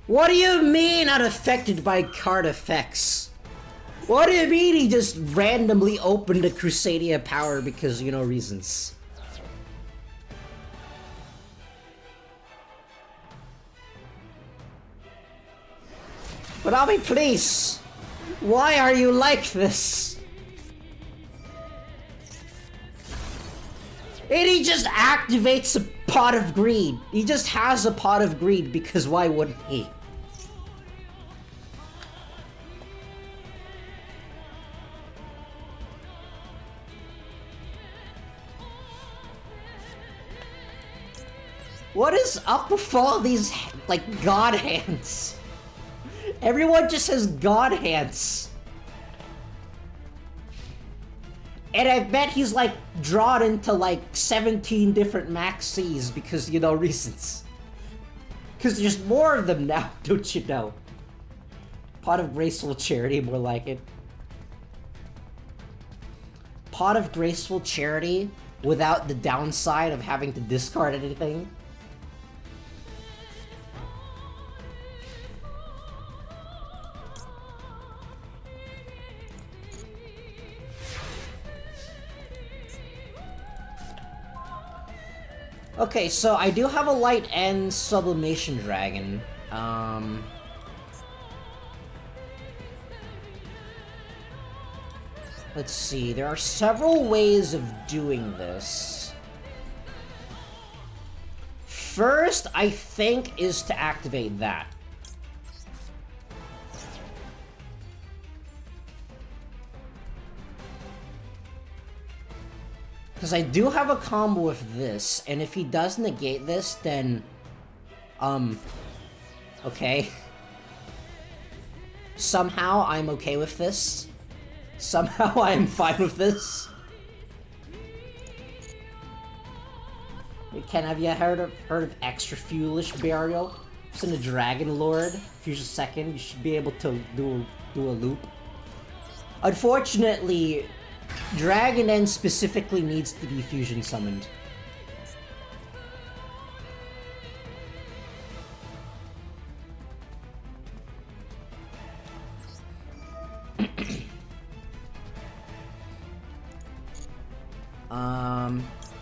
What do you mean unaffected by card effects? What do you mean he just randomly opened a Crusadia power because, you know, reasons? But I'll be please! Why are you like this? And he just activates a Pot of Greed. He just has a Pot of Greed because why wouldn't he? What is up with all these, like, god hands? Everyone just has god hands. And I bet he's, like, drawn into, like, 17 different Max Cs because, you know, reasons. Because there's more of them now, don't you know? Pot of Graceful Charity, more like it. Pot of Graceful Charity without the downside of having to discard anything. Okay, so I do have a Light and Sublimation Dragon. Let's see, there are several ways of doing this. First, I think, is to activate that. Because I do have a combo with this, and if he does negate this, then... okay. Somehow, I'm okay with this. Somehow, I am fine with this. Ken, have you heard of Extra Foolish Burial? It's in the Dragon Lord. Fusion second, you should be able to do a loop. Unfortunately, Dragon End specifically needs to be fusion summoned.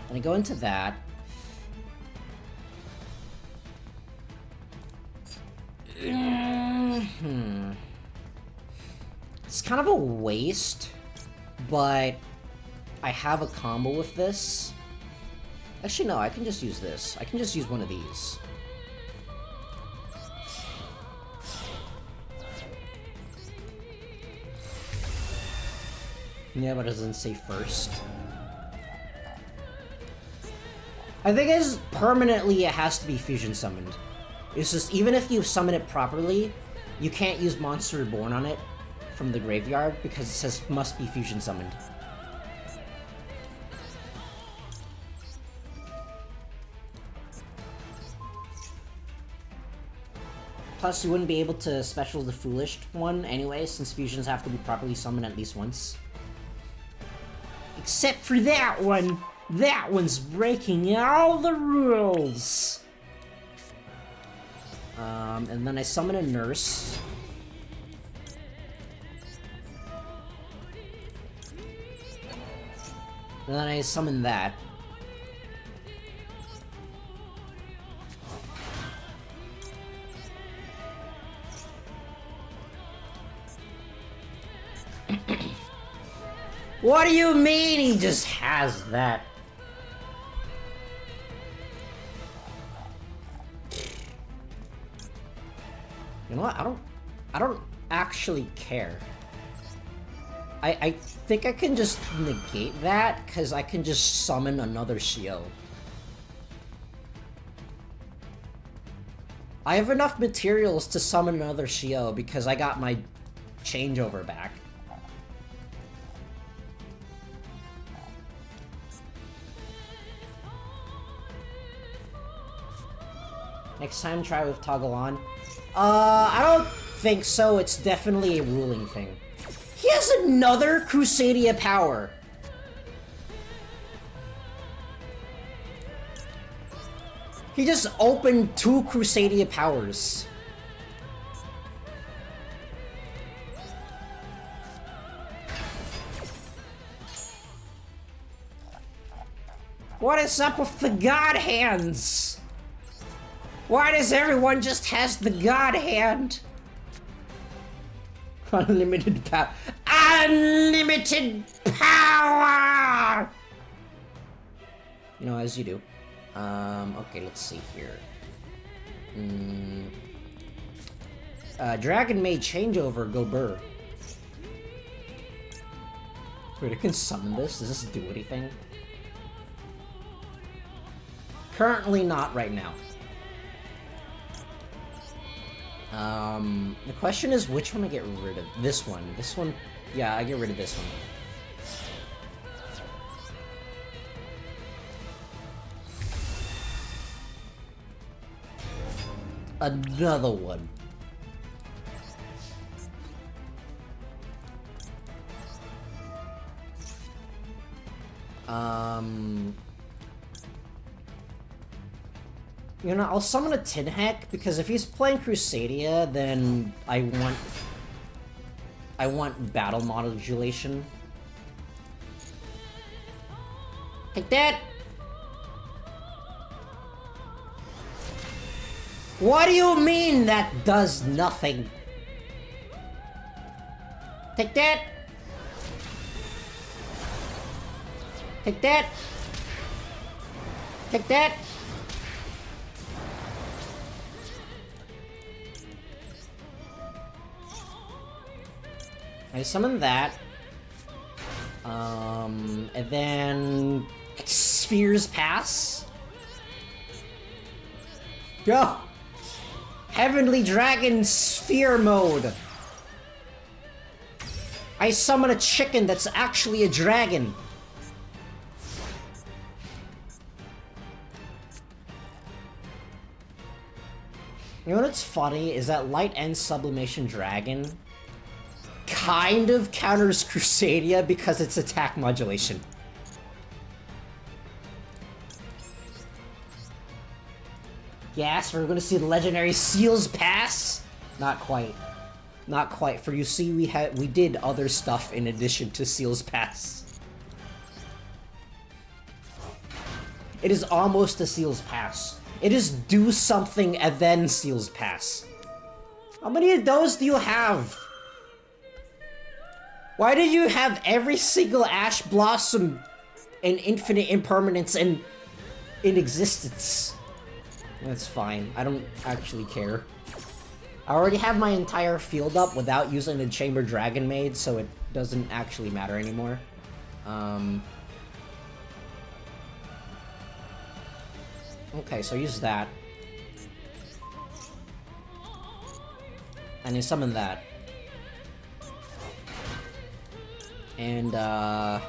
Gonna go into that. It's kind of a waste, but I have a combo with this. Actually, no, I can just use this. I can just use one of these. Yeah, but it doesn't say first. I think it's permanently it has to be fusion summoned. It's just, even if you summon it properly, you can't use Monster Reborn on it from the graveyard because it says must be fusion summoned. Plus, you wouldn't be able to special the Foolish one anyway, since fusions have to be properly summoned at least once. Except for that one! That one's breaking all the rules! And then I summon a Nurse. And then I summon that. What do you mean he just has that? You know what? I don't actually care. I think I can just negate that, because I can just summon another Yugioh. I have enough materials to summon another Yugioh because I got my changeover back. Next time, try with Toggle On. I don't think so. It's definitely a ruling thing. He has another Crusadia power. He just opened 2 Crusadia powers. What is up with the God Hands? Why does everyone just has the God Hand? Unlimited power. Unlimited power! You know, as you do. Okay, let's see here. Dragon Maid Changeover, go burr. Wait, I can summon this? Does this do anything? Currently not right now. The question is which one I get rid of. This one. This one, yeah, I get rid of this one. Another one. You know, I'll summon a Tin Hack, because if he's playing Crusadia, then I want battle modulation. Take that! What do you mean that does nothing? Take that! Take that! Take that! I summon that. And then Spheres Pass. Go! Heavenly Dragon Sphere Mode. I summon a chicken that's actually a dragon. You know what's funny is that Light End Sublimation Dragon kind of counters Crusadia because it's attack modulation. Yes, we're gonna see the legendary Seals Pass. Not quite. Not quite, for you see we did other stuff in addition to Seals Pass. It is almost a Seals Pass. It is do something and then Seals Pass. How many of those do you have? Why do you have every single Ash Blossom and Infinite Impermanence in existence? That's fine. I don't actually care. I already have my entire field up without using the Chamber Dragon Maid, so doesn't actually matter anymore. Okay, so use that. And you summon that. And, I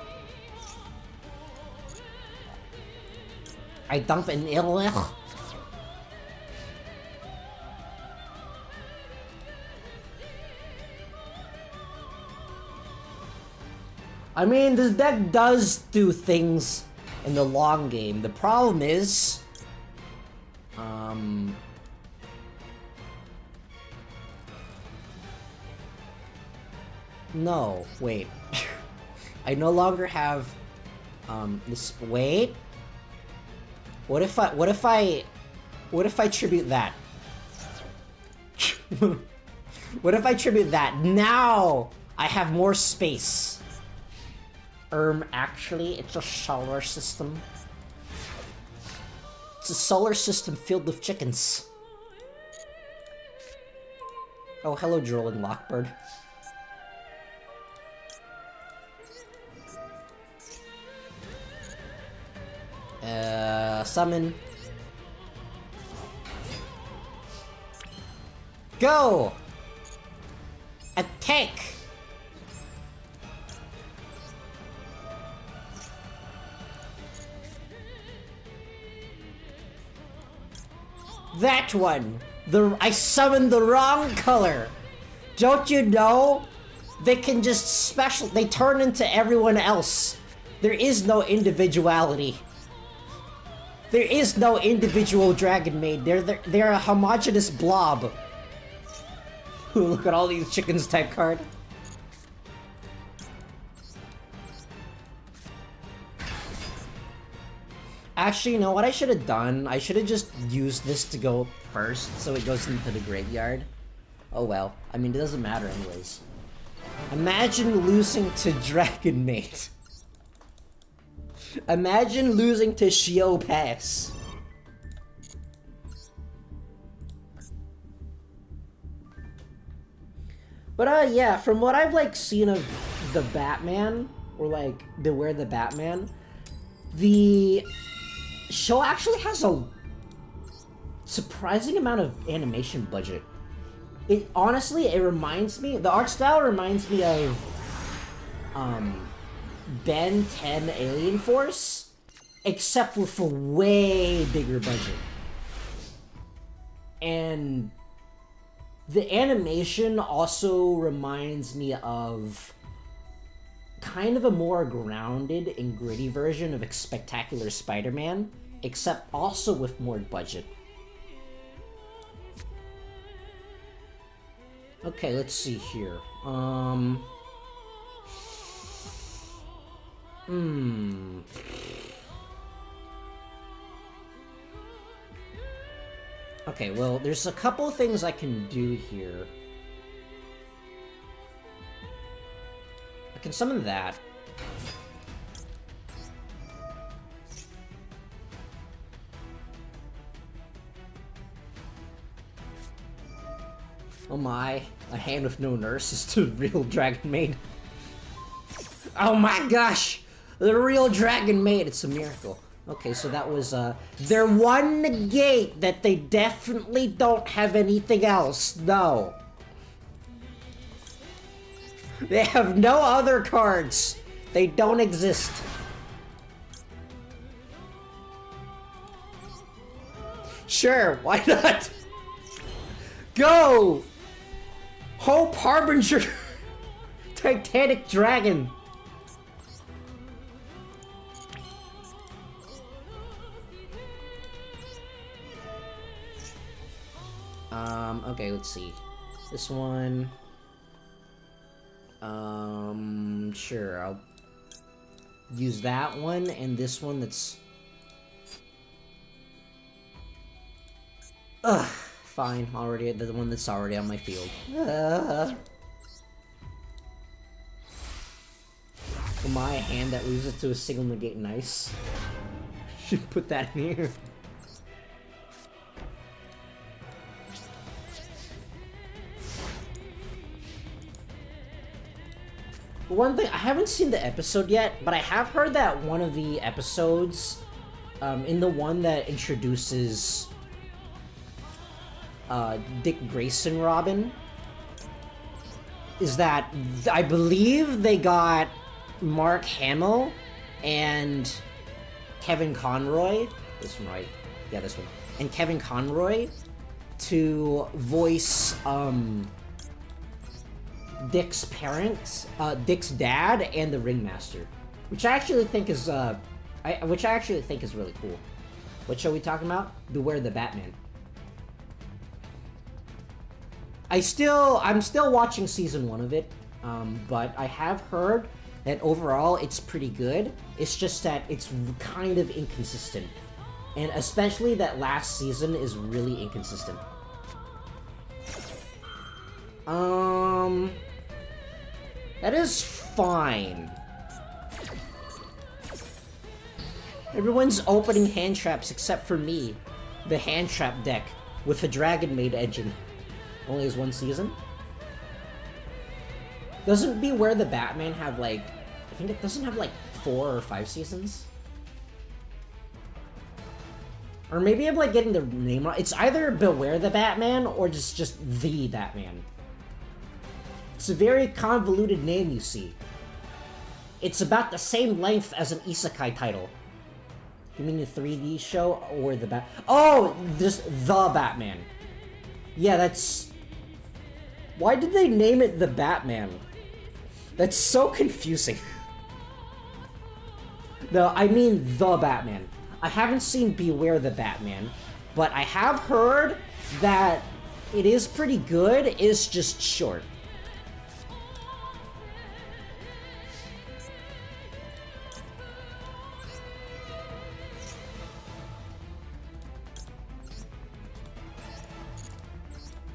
dump an Illich. I mean, this deck does do things in the long game. The problem is... No, wait. I no longer have, this... Wait? What if I tribute that? What if I tribute that? Now I have more space. Actually, it's a solar system. It's a solar system filled with chickens. Oh, hello, Duel and Lockbird. Summon. Go! Attack! That one! I summoned the wrong color! Don't you know? They can just they turn into everyone else. There is no individuality. There is no individual Dragon Maid. They're a homogeneous blob. Ooh, look at all these chickens type card. Actually, you know what I should have done? I should have just used this to go first, so it goes into the graveyard. Oh well. I mean, it doesn't matter anyways. Imagine losing to Dragon Maid. Imagine losing to Yugioh Pass. But yeah, from what I've like seen of the Batman, or like Beware the Batman, the show actually has a surprising amount of animation budget. It honestly, it reminds me, the art style reminds me of Ben 10 Alien Force, except with a way bigger budget. And the animation also reminds me of kind of a more grounded and gritty version of Spectacular Spider-Man, except also with more budget. Okay, let's see here. Okay, well, there's a couple of things I can do here. I can summon that. Oh my, a hand with no nurse is the real Dragon Maid. Oh my gosh! The real Dragon Maid, it's a miracle. Okay, so that was, their one negate that they definitely don't have anything else. No. They have no other cards. They don't exist. Sure, why not? Go! Hope Harbinger! Titanic Dragon! Okay, let's see. This one... Sure, I'll use that one, and this one that's... Ugh, fine, already, the one that's already on my field. My hand that loses to a single negate, nice. Should put that in here. One thing, I haven't seen the episode yet, but I have heard that one of the episodes, in the one that introduces Dick Grayson Robin, is that I believe they got Mark Hamill and Kevin Conroy, this one, right? Yeah, this one. And Kevin Conroy to voice Dick's parents, Dick's dad, and the Ringmaster, which I actually think is really cool. What show are we talking about? Beware the Batman. I'm still watching season 1 of it, but I have heard that overall it's pretty good. It's just that it's kind of inconsistent, and especially that last season is really inconsistent. That is fine. Everyone's opening hand traps except for me. The hand trap deck with a Dragon Maid engine. Only has 1 season? Doesn't Beware the Batman have like... I think it doesn't have like 4 or 5 seasons? Or maybe I'm like getting the name wrong. It's either Beware the Batman or just The Batman. It's a very convoluted name, you see. It's about the same length as an isekai title. You mean the 3D show or the Oh, just The Batman. Yeah, that's... Why did they name it The Batman? That's so confusing. No, I mean The Batman. I haven't seen Beware the Batman, but I have heard that it is pretty good, it's just short.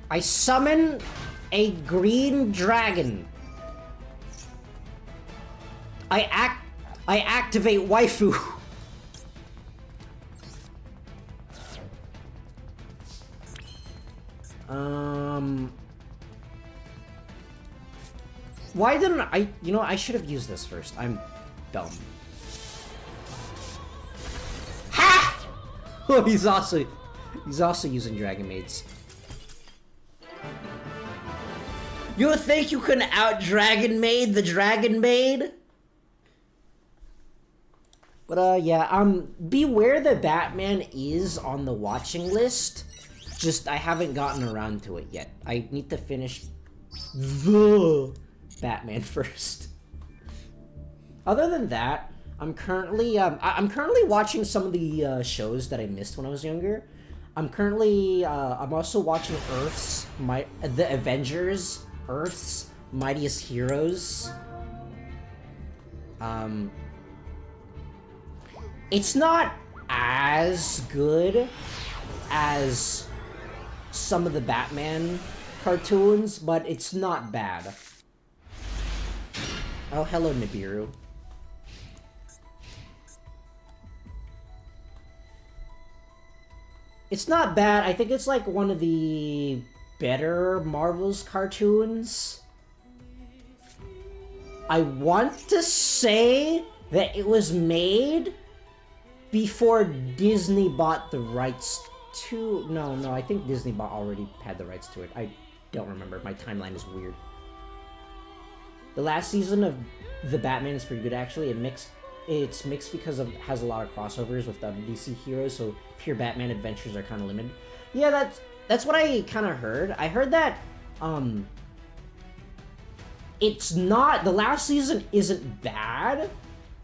I summon a green dragon. I activate waifu. Why didn't I... You know, I should have used this first. I'm dumb. Ha! Oh, he's also using Dragon Maids. You think you can out-Dragon Maid the Dragon Maid? But, yeah, Beware the Batman is on the watching list. Just, I haven't gotten around to it yet. I need to finish the Batman first. Other than that, I'm currently watching some of the, shows that I missed when I was younger. I'm also watching The Avengers, Earth's Mightiest Heroes. It's not as good as some of the Batman cartoons, but it's not bad. Oh, hello, Nibiru. It's not bad. I think it's like one of the better Marvel's cartoons. I want to say that it was made before Disney bought the rights to... No, I think Disney already had the rights to it. I don't remember. My timeline is weird. The last season of The Batman is pretty good, actually. It's mixed because it has a lot of crossovers with the DC heroes, so pure Batman adventures are kind of limited. Yeah, that's what I kind of heard. I heard that, it's not... The last season isn't bad.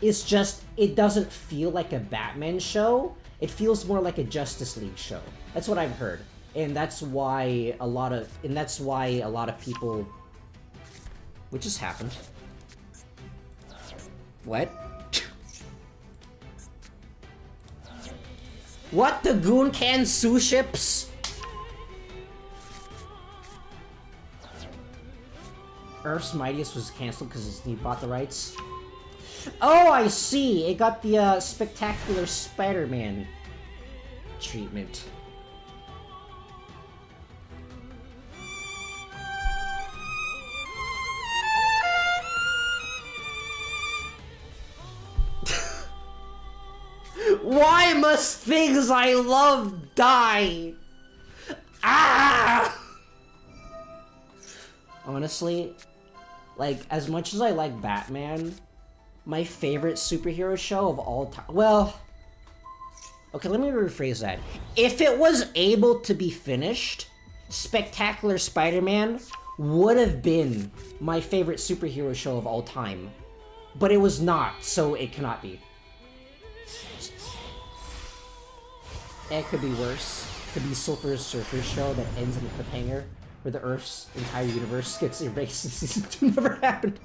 It's just, it doesn't feel like a Batman show. It feels more like a Justice League show. That's what I've heard. And that's why a lot of people... What just happened? What? What? The Goon Can Sue ships? Earth's Mightiest was cancelled because he bought the rights. Oh, I see! It got the Spectacular Spider-Man treatment. countless things I love die. Ah! Honestly, like, as much as I like Batman, my favorite superhero show of all time... Well... Okay, let me rephrase that. If it was able to be finished, Spectacular Spider-Man would have been my favorite superhero show of all time. But it was not, so it cannot be. It could be worse. It could be Silver Surfer show that ends in a cliffhanger, where the Earth's entire universe gets erased and season 2 never happened.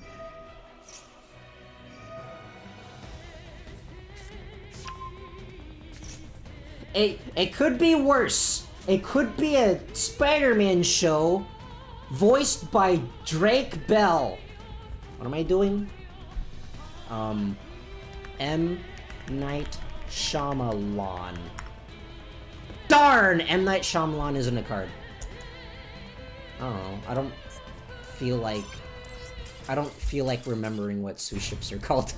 It could be worse. It could be a Spider-Man show voiced by Drake Bell. What am I doing? M. Night Shyamalan. Darn! M. Night Shyamalan isn't a card. Oh, I don't feel like remembering what sous ships are called.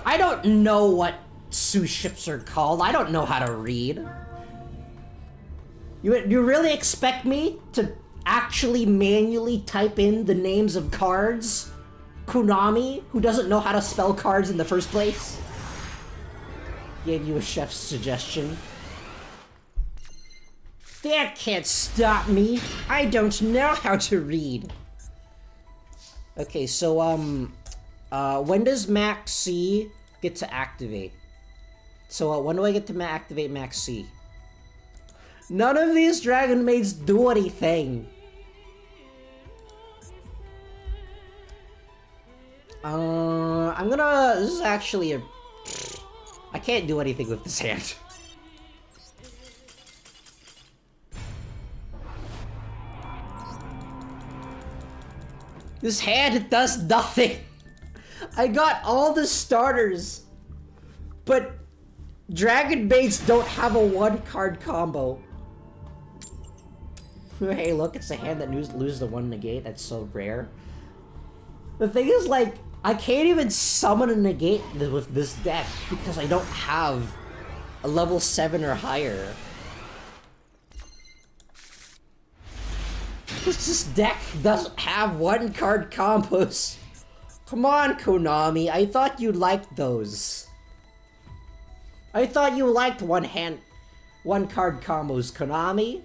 I don't know what sous ships are called. I don't know how to read. You really expect me to actually manually type in the names of cards? Konami, who doesn't know how to spell cards in the first place? Gave you a chef's suggestion. That can't stop me. I don't know how to read. Okay, so, when does Max C get to activate? So, when do I get to activate Max C? None of these Dragon Maids do anything. I'm gonna... This is actually a... I can't do anything with this hand. This hand does nothing. I got all the starters, but Dragon Maids don't have a one-card combo. Hey, look, it's a hand that loses the one negate. That's so rare. The thing is, like, I can't even summon a negate with this deck because I don't have a level 7 or higher. This deck doesn't have one-card combos. Come on, Konami. I thought you liked those. I thought you liked one-card combos, Konami.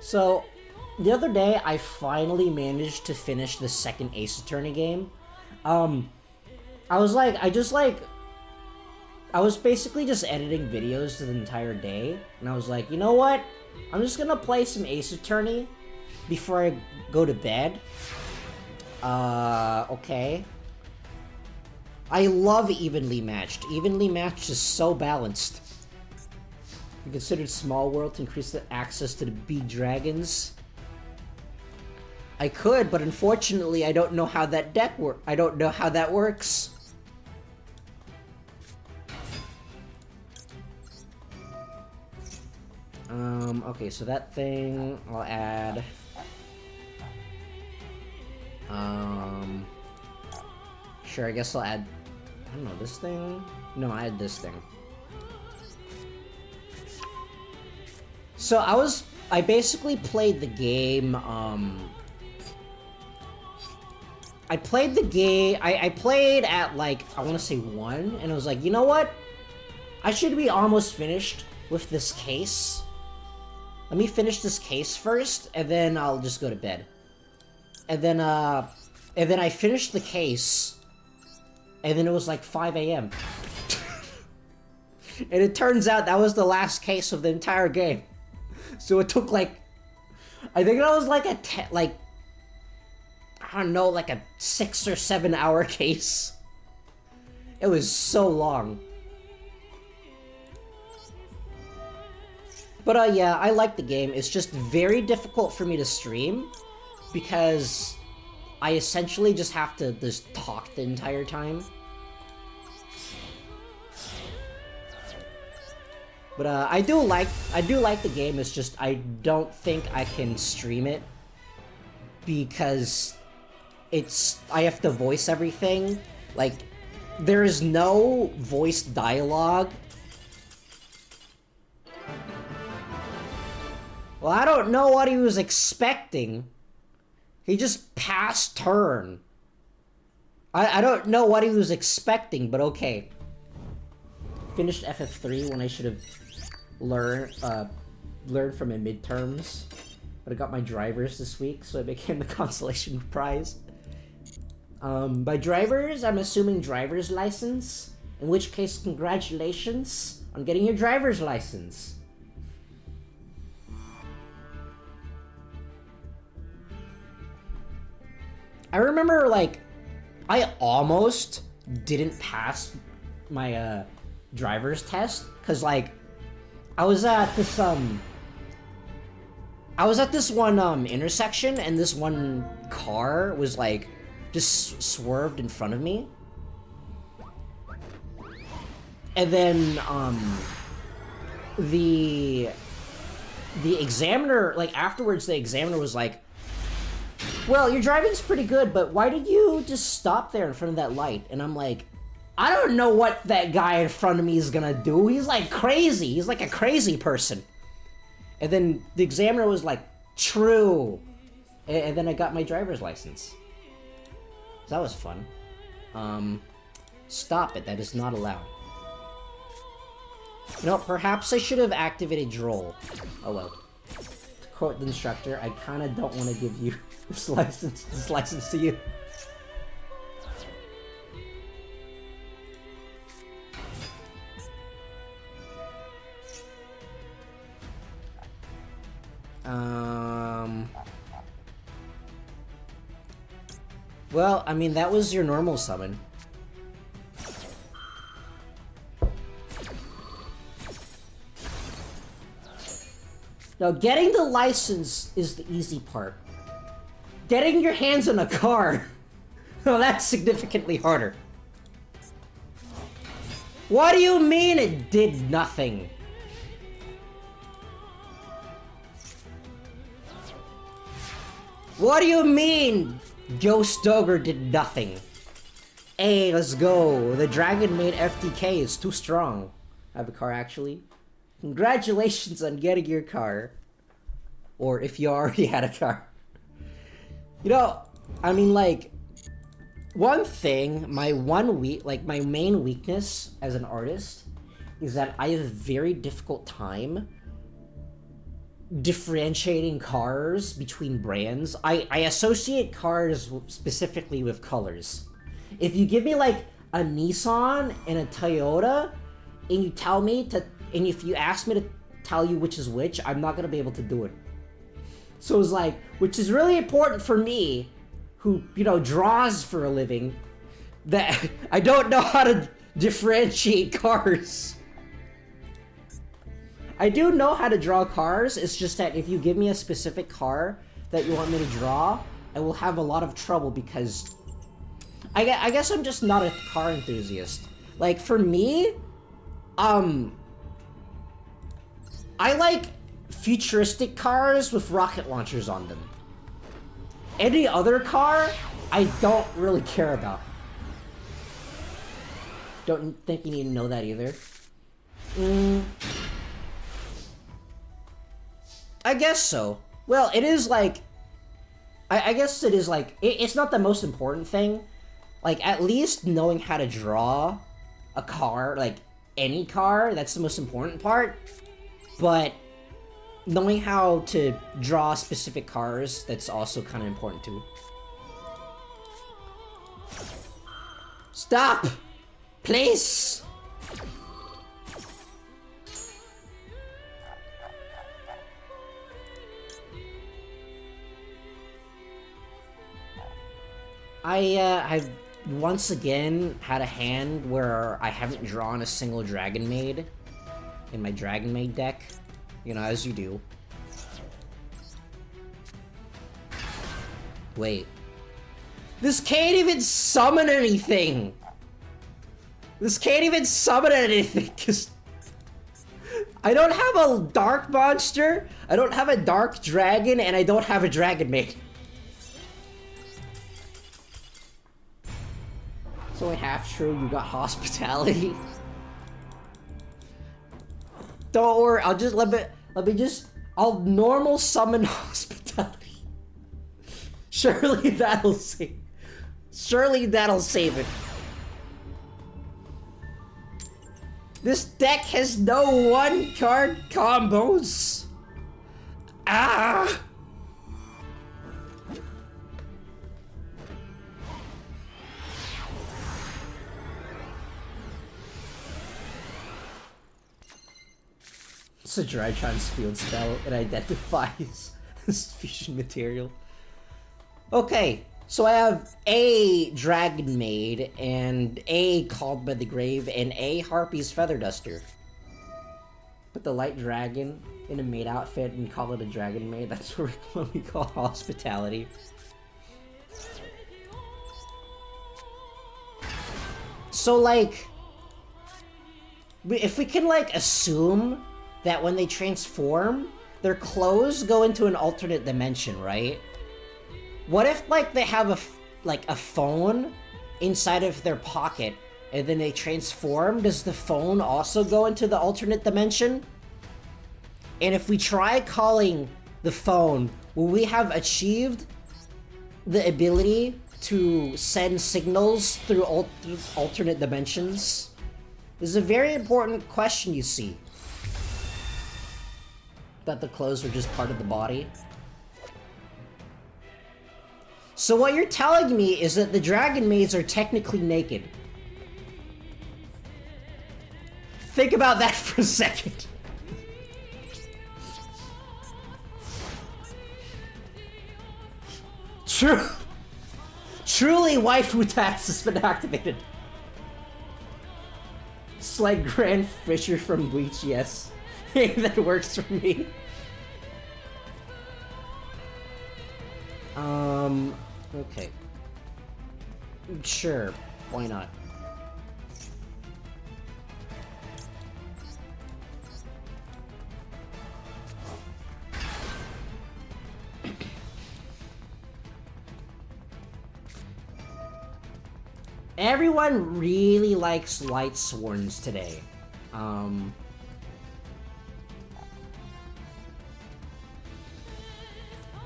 So, the other day, I finally managed to finish the second Ace Attorney game. I was basically just editing videos the entire day, and I was like, you know what? I'm just gonna play some Ace Attorney before I go to bed. Okay. I love Evenly Matched. Evenly Matched is so balanced. You considered Small World to increase the access to the big dragons? I could, but unfortunately I don't know how that deck works. I don't know how that works. Okay, so that thing, I'll add... Sure, I guess I'll add... I don't know, this thing? No, I add this thing. So, I basically played the game, I played the game, I played at, like, I want to say 1, and I was like, you know what? I should be almost finished with this case. Let me finish this case first, and then I'll just go to bed. And then I finished the case, and then it was like 5 AM. And it turns out that was the last case of the entire game. So it took like, I think that was like I don't know, like a 6 or 7 hour case. It was so long. But yeah, I like the game. It's just very difficult for me to stream because I essentially just have to just talk the entire time. But I do like the game. It's just I don't think I can stream it because I have to voice everything. Like, there is no voice dialogue. Well, I don't know what he was expecting. He just passed turn. I don't know what he was expecting, but okay. Finished FF3 when I should have learned from my midterms. But I got my drivers this week, so I became the consolation prize. By drivers, I'm assuming driver's license. In which case, congratulations on getting your driver's license. I remember, like, I almost didn't pass my, driver's test, because, like, I was at this one, intersection, and this one car was, like, just swerved in front of me. And then, the examiner, like, afterwards, the examiner was like, well, your driving's pretty good, but why did you just stop there in front of that light? And I'm like, I don't know what that guy in front of me is gonna do. He's like crazy. He's like a crazy person. And then the examiner was like, true. And then I got my driver's license. So that was fun. Stop it. That is not allowed. You know, perhaps I should have activated Droll. Oh well. To quote the instructor, I kind of don't want to give you this license to you. Well, I mean, that was your normal summon. Now, getting the license is the easy part. Getting your hands on a car, well, that's significantly harder. What do you mean it did nothing? What do you mean Ghost Ogre did nothing? Hey, let's go. The Dragon Maid FTK is too strong. I have a car, actually. Congratulations on getting your car. Or if you already had a car. You know, I mean, like, one thing, my main weakness as an artist is that I have a very difficult time differentiating cars between brands. I associate cars specifically with colors. If you give me like a Nissan and a Toyota, and you tell me to, and if you ask me to tell you which is which, I'm not gonna be able to do it. So it's like, which is really important for me, who, you know, draws for a living, that I don't know how to differentiate cars. I do know how to draw cars, it's just that if you give me a specific car that you want me to draw, I will have a lot of trouble because I guess I'm just not a car enthusiast. Like, for me, I like futuristic cars with rocket launchers on them. Any other car, I don't really care about. Don't think you need to know that either. I guess so. Well, it is like... I guess it is like... It's not the most important thing. Like, at least knowing how to draw a car, like, any car, that's the most important part. But knowing how to draw specific cars, that's also kind of important too. Stop! Please! I've once again had a hand where I haven't drawn a single Dragon Maid in my Dragon Maid deck. You know, as you do. Wait. This can't even summon anything! This can't even summon anything, 'cause I don't have a dark monster, I don't have a dark dragon, and I don't have a dragon maid. It's only half true, you got hospitality. Don't worry, I'll just I'll normal summon hospitality. Surely that'll save it. This deck has no one-card combos. Ah! It's a Drytron's field spell. It identifies this fusion material. Okay, so I have a Dragon Maid, and a Called by the Grave, and a Harpy's Feather Duster. Put the Light Dragon in a maid outfit and call it a Dragon Maid. That's what we call hospitality. So, like, if we can, like, assume that when they transform, their clothes go into an alternate dimension, right? What if, like, they have a phone inside of their pocket, and then they transform? Does the phone also go into the alternate dimension? And if we try calling the phone, will we have achieved the ability to send signals through alternate dimensions? This is a very important question, you see. That the clothes were just part of the body. So what you're telling me is that the Dragon Maids are technically naked. Think about that for a second. Truly, waifu tax has been activated. It's like Grand Fisher from Bleach, yes. That works for me. Okay. Sure, why not? Everyone really likes Light Sworns today.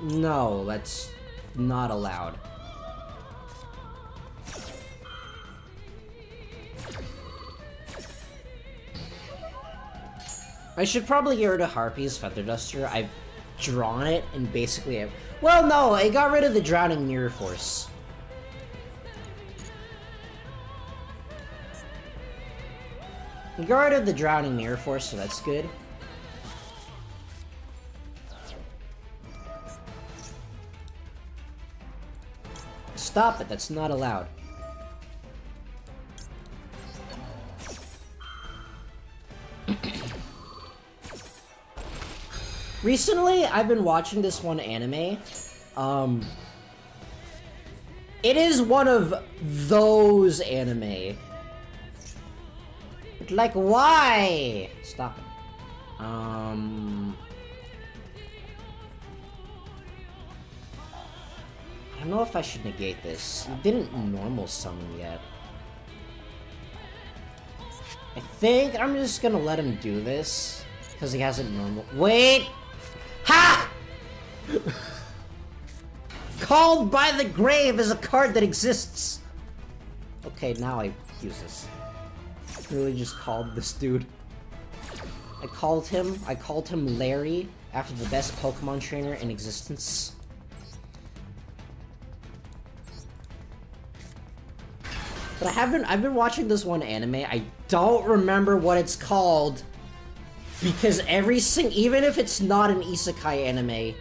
No, that's not allowed. I should probably get rid of Harpy's Feather Duster. I've drawn it and basically well, no, I got rid of the Drowning Mirror Force. I got rid of the Drowning Mirror Force, so that's good. Stop it, that's not allowed. Recently, I've been watching this one anime. It is one of those anime. But like, why? Stop it. I don't know if I should negate this. He didn't normal summon yet. I think I'm just gonna let him do this, because he hasn't normal- Wait! Ha! Called by the Grave is a card that exists! Okay, now I use this. Really just called this dude. I called him Larry, after the best Pokemon trainer in existence. But I've been watching this one anime. I don't remember what it's called, because even if it's not an isekai anime,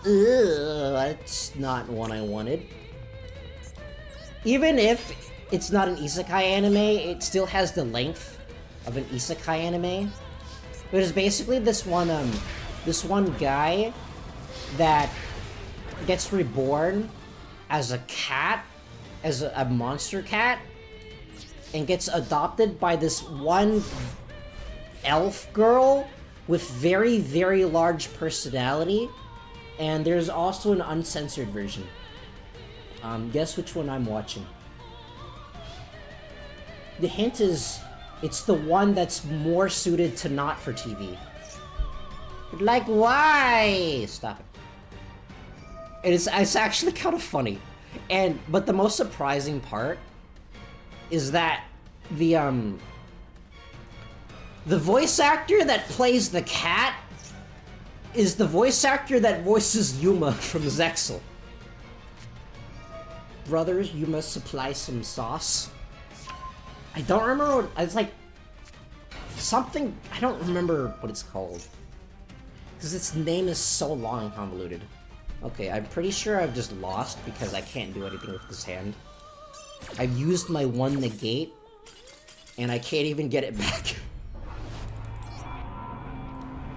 that's not one I wanted. Even if it's not an isekai anime, it still has the length of an isekai anime. It is basically this one guy that gets reborn as a cat, as a monster cat, and gets adopted by this one elf girl with very, very large personality, and there's also an uncensored version. Guess which one I'm watching. The hint is, it's the one that's more suited to not for TV. Like, why? Stop it. It's actually kind of funny. But the most surprising part is that the voice actor that plays the cat is the voice actor that voices Yuma from Zexal. Brothers, you must supply some sauce. I don't remember what, it's like something, I don't remember what it's called. Because its name is so long and convoluted. Okay, I'm pretty sure I've just lost because I can't do anything with this hand. I've used my one negate, and I can't even get it back.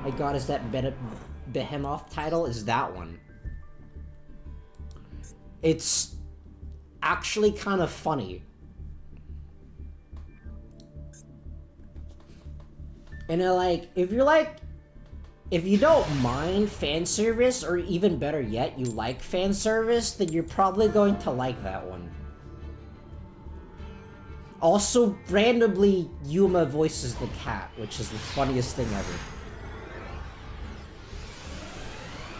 My god, is that Behemoth title? Is that one? It's actually kind of funny. And if you don't mind fan service, or even better yet, you like fan service, then you're probably going to like that one. Also, randomly, Yuma voices the cat, which is the funniest thing ever.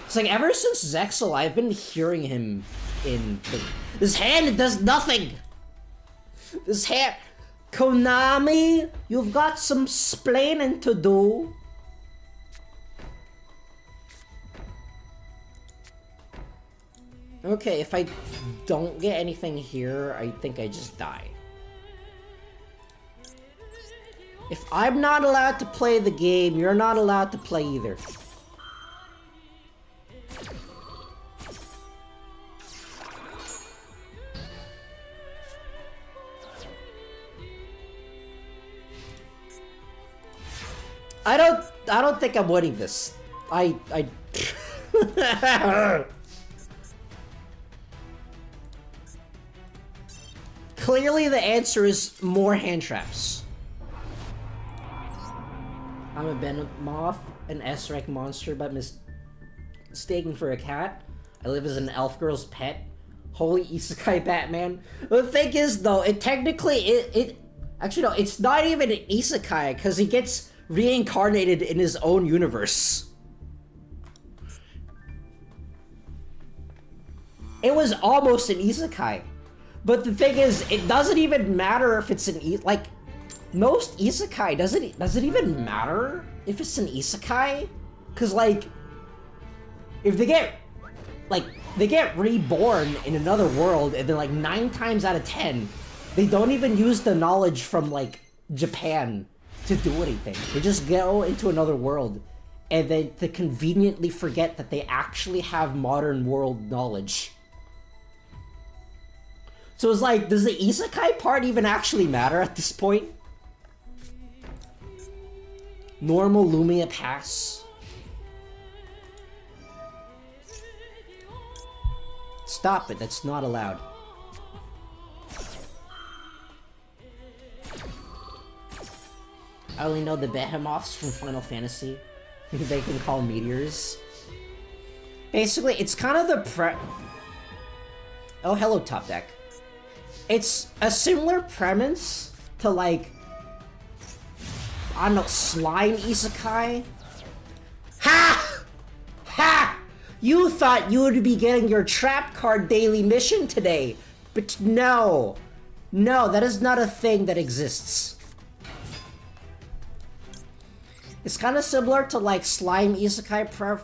It's like, ever since Zexal, I've been hearing him in this hand does nothing! This hand... Konami, you've got some splaining to do. Okay, if I don't get anything here, I think I just die. If I'm not allowed to play the game, you're not allowed to play either. I don't think I'm winning this. Clearly the answer is more hand traps. I'm a Behemoth, an S-rank monster, but mistaken for a cat. I live as an elf girl's pet. Holy isekai Batman. The thing is, though, actually, no, it's not even an isekai, because he gets reincarnated in his own universe. It was almost an isekai. But the thing is, it doesn't even matter if it's like, most isekai, does it even matter if it's an isekai? Cause like, if they get reborn in another world, and then like 9 times out of 10, they don't even use the knowledge from like Japan to do anything. They just go into another world, and then they conveniently forget that they actually have modern world knowledge. So it's like, does the isekai part even actually matter at this point? Normal Lumia pass. Stop it, that's not allowed. I only know the Behemoths from Final Fantasy. They can call meteors. Basically, it's kind of the Oh, hello, Top Deck. It's a similar premise to, like, I don't know, Slime Isekai? Ha! Ha! You thought you would be getting your trap card daily mission today, but no. No, that is not a thing that exists. It's kind of similar to, like, Slime Isekai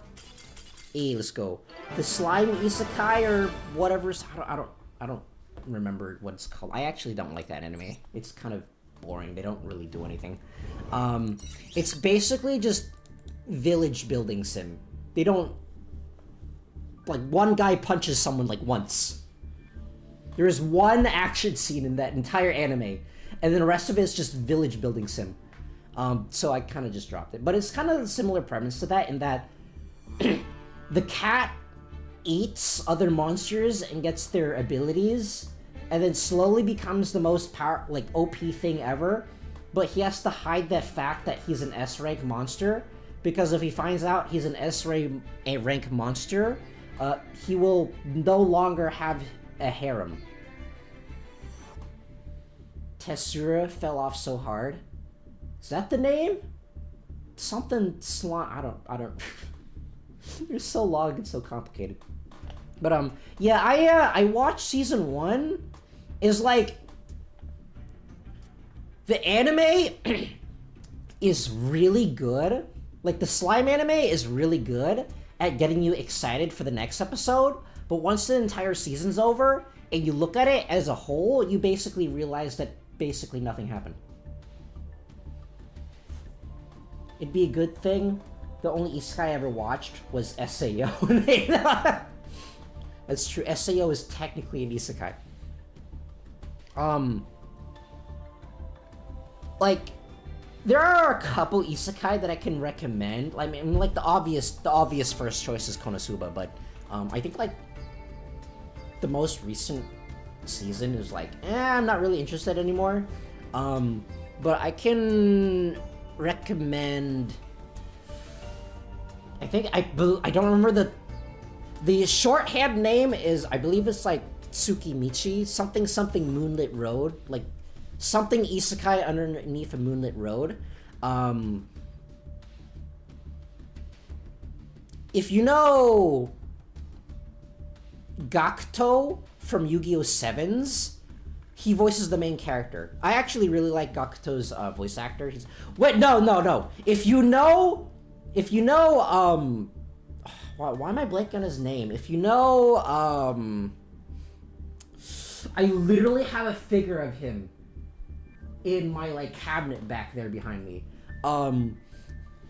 Hey, let's go. The Slime Isekai or whatever, I don't remember what it's called. I actually don't like that anime. It's kind of boring. They don't really do anything. It's basically just village building sim. They don't... Like, one guy punches someone, like, once. There is one action scene in that entire anime, and then the rest of it is just village building sim. So I kind of just dropped it. But it's kind of a similar premise to that, in that the cat eats other monsters and gets their abilities, and then slowly becomes the most OP thing ever, but he has to hide the fact that he's an S-rank monster, because if he finds out he's an S-rank monster, he will no longer have a harem. Tessura fell off so hard. Is that the name? Something slime. I don't. They're so long and so complicated. But yeah, I watched season 1. Is like the anime is really good. Like the slime anime is really good at getting you excited for the next episode. But once the entire season's over and you look at it as a whole, you basically realize that basically nothing happened. It'd be a good thing the only isekai I ever watched was SAO. That's true. SAO is technically an isekai. Like, there are a couple isekai that I can recommend. I mean, like the obvious first choice is Konosuba, but I think like the most recent season is like, I'm not really interested anymore. But I can recommend. I think I don't remember the shorthand name is, I believe it's like Tsukimichi, something Moonlit Road, like something isekai underneath a moonlit road. If you know Gakuto from Yu-Gi-Oh! 7s, he voices the main character. I actually really like Gakuto's voice actor. No. If you know, why am I blanking on his name? If you know, I literally have a figure of him in my like cabinet back there behind me.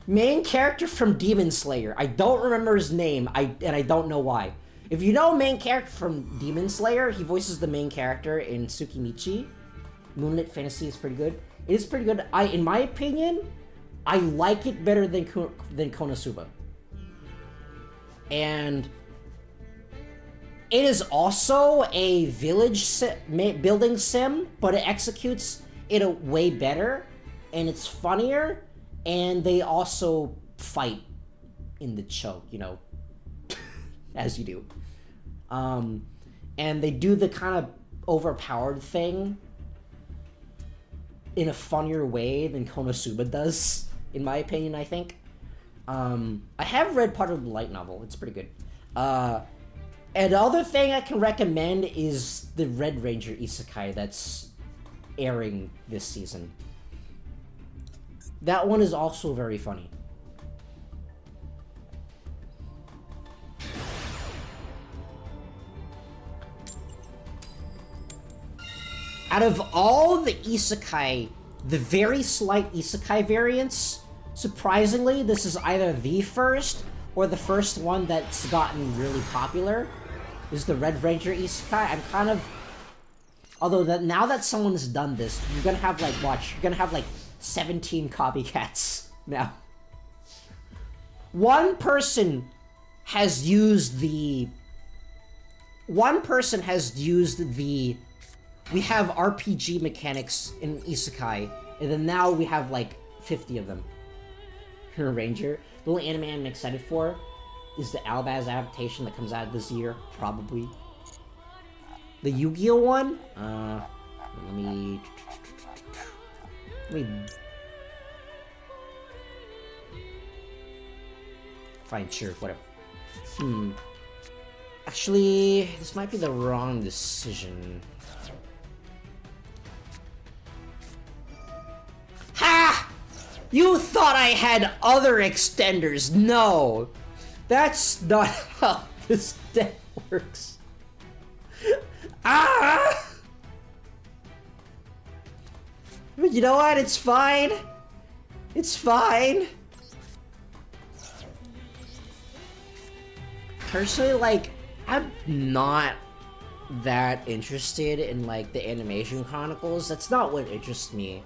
Main character from Demon Slayer. I don't remember his name. I don't know why. If you know main character from Demon Slayer, he voices the main character in Tsukimichi. Moonlit Fantasy is pretty good. It is pretty good. In my opinion, I like it better than Konosuba. And it is also a village building sim, but it executes it a way better, and it's funnier, and they also fight in the show, you know, as you do. And they do the kind of overpowered thing in a funnier way than Konosuba does, in my opinion, I think. I have read part of the light novel. It's pretty good. And the other thing I can recommend is the Red Ranger isekai that's airing this season. That one is also very funny. Out of all the isekai, the very slight isekai variants, surprisingly, this is either the first or the first one that's gotten really popular, is the Red Ranger isekai. I'm kind of... Although now that someone's done this, you're gonna have like, you're gonna have like 17 copycats now. One person has used the... We have RPG mechanics in isekai, and then now we have like 50 of them. Ranger. The only anime I'm excited for is the Albaz adaptation that comes out this year, probably. The Yu-Gi-Oh one? Let me... Fine, sure, whatever. Actually, this might be the wrong decision. Ha! You thought I had other extenders. No! That's not how this deck works. Ah! But you know what? It's fine. It's fine. Personally, like, I'm not that interested in, like, the animation chronicles. That's not what interests me.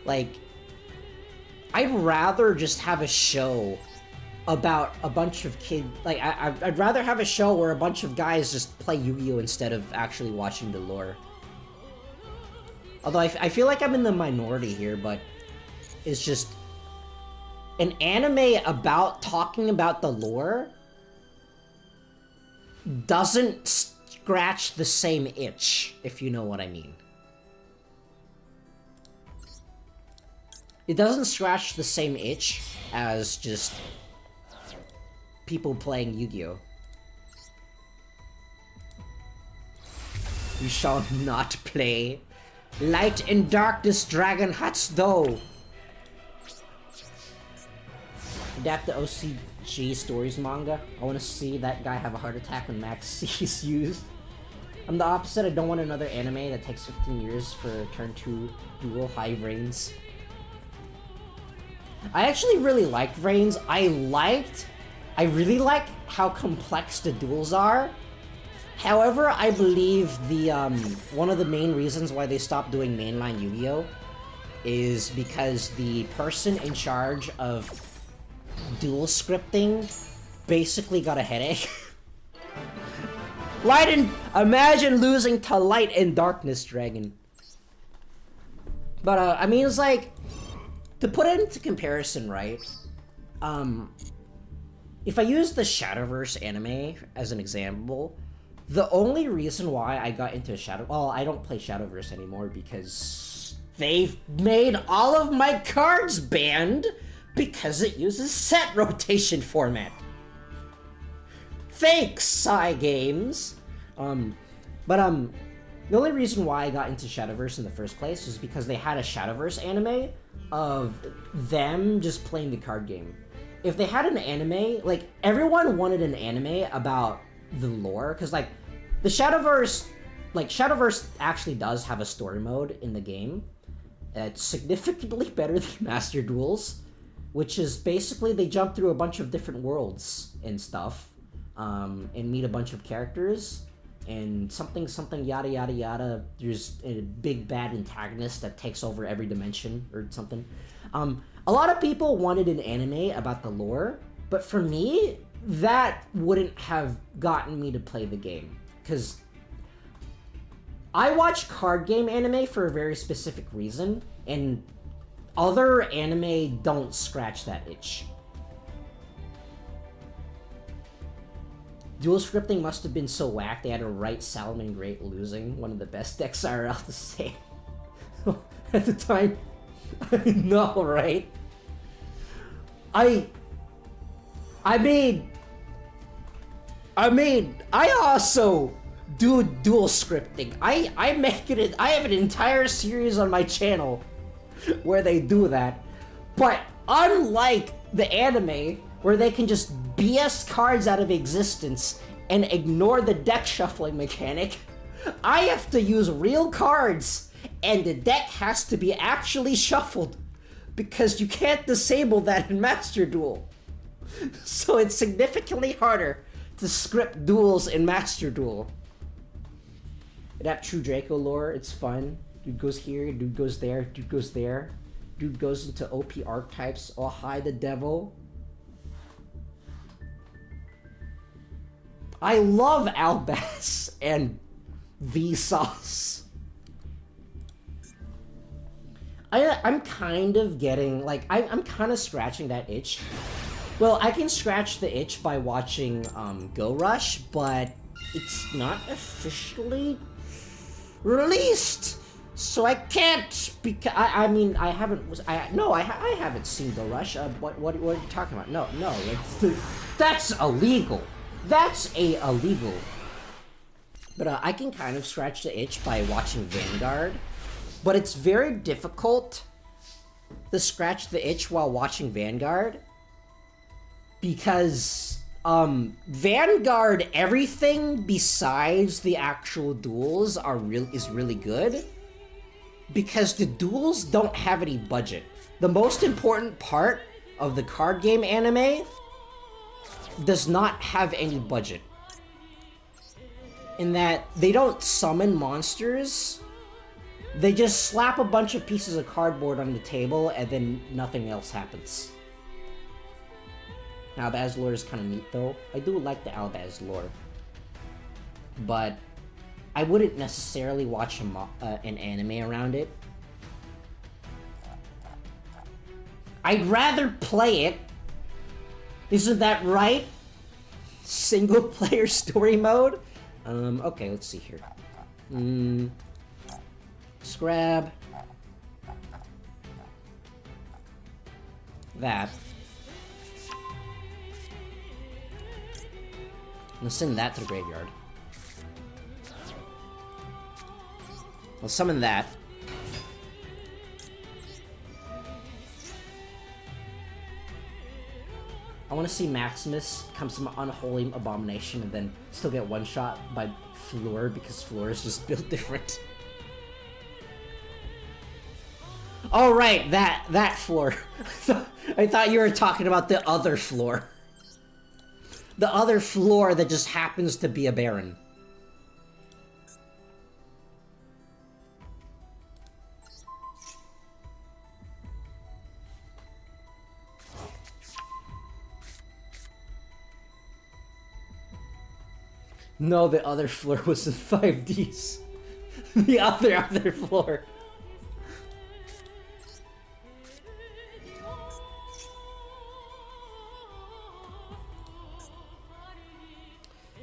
Like, I'd rather just have a show about a bunch of kids. Like, I'd rather have a show where a bunch of guys just play Yu-Gi-Oh instead of actually watching the lore. Although I feel like I'm in the minority here, but it's just an anime about talking about the lore doesn't scratch the same itch, if you know what I mean. It doesn't scratch the same itch as just people playing Yu-Gi-Oh! You shall not play. Light and Darkness Dragon Hatsudo. Adapt the OCG Stories manga. I want to see that guy have a heart attack when Max C is used. I'm the opposite. I don't want another anime that takes 15 years for turn 2 Duel High Brains. I actually really liked Brains. I really like how complex the duels are. However, I believe the one of the main reasons why they stopped doing mainline Yu-Gi-Oh! Is because the person in charge of duel scripting basically got a headache. Imagine losing to Light and Darkness Dragon. But I mean, it's like, to put it into comparison, right? If I use the Shadowverse anime as an example, the only reason why I got into well, I don't play Shadowverse anymore because they've made all of my cards banned because it uses set rotation format. Thanks, Cygames! The only reason why I got into Shadowverse in the first place was because they had a Shadowverse anime of them just playing the card game. If they had an anime, like, everyone wanted an anime about the lore, because, like, the Shadowverse actually does have a story mode in the game. It's significantly better than Master Duels, which is basically they jump through a bunch of different worlds and stuff, and meet a bunch of characters, and something yada yada yada. There's a big bad antagonist that takes over every dimension or something. A lot of people wanted an anime about the lore, but for me, that wouldn't have gotten me to play the game. Because I watch card game anime for a very specific reason, and other anime don't scratch that itch. Dual scripting must have been so whack they had to write Salomon Great losing, one of the best decks IRL to say. At the time. I know, right? I also do dual scripting. I have an entire series on my channel where they do that. But unlike the anime, where they can just BS cards out of existence and ignore the deck shuffling mechanic, I have to use real cards, and the deck has to be actually shuffled, because you can't disable that in Master Duel. So it's significantly harder to script duels in Master Duel. Adapt True Draco lore, it's fun. Dude goes here, dude goes there, dude goes there. Dude goes into OP archetypes. Oh, hi, the devil. I love Albaz and Vsauce. I'm kind of getting, like, I'm kind of scratching that itch. Well, I can scratch the itch by watching Go Rush, but it's not officially released, so I can't. Because I mean, I haven't seen Go Rush. What are you talking about? No, that's illegal. That's illegal. But I can kind of scratch the itch by watching Vanguard. But it's very difficult to scratch the itch while watching Vanguard. Because, Vanguard, everything besides the actual duels is really good. Because the duels don't have any budget. The most important part of the card game anime does not have any budget. In that they don't summon monsters, they just slap a bunch of pieces of cardboard on the table and then nothing else happens. Albaz lore is kind of neat though. I do like the Albaz lore. But I wouldn't necessarily watch an anime around it. I'd rather play it. Isn't that right? Single player story mode? Okay, let's see here. Let's grab that. Let's send that to the graveyard. I'll summon that. I want to see Maximus become some unholy abomination and then still get one-shot by Floor because Floor is just built different. Oh right, that Floor. I thought you were talking about the other Floor. The other Floor that just happens to be a Baron. No, the other floor was in 5Ds. The other floor.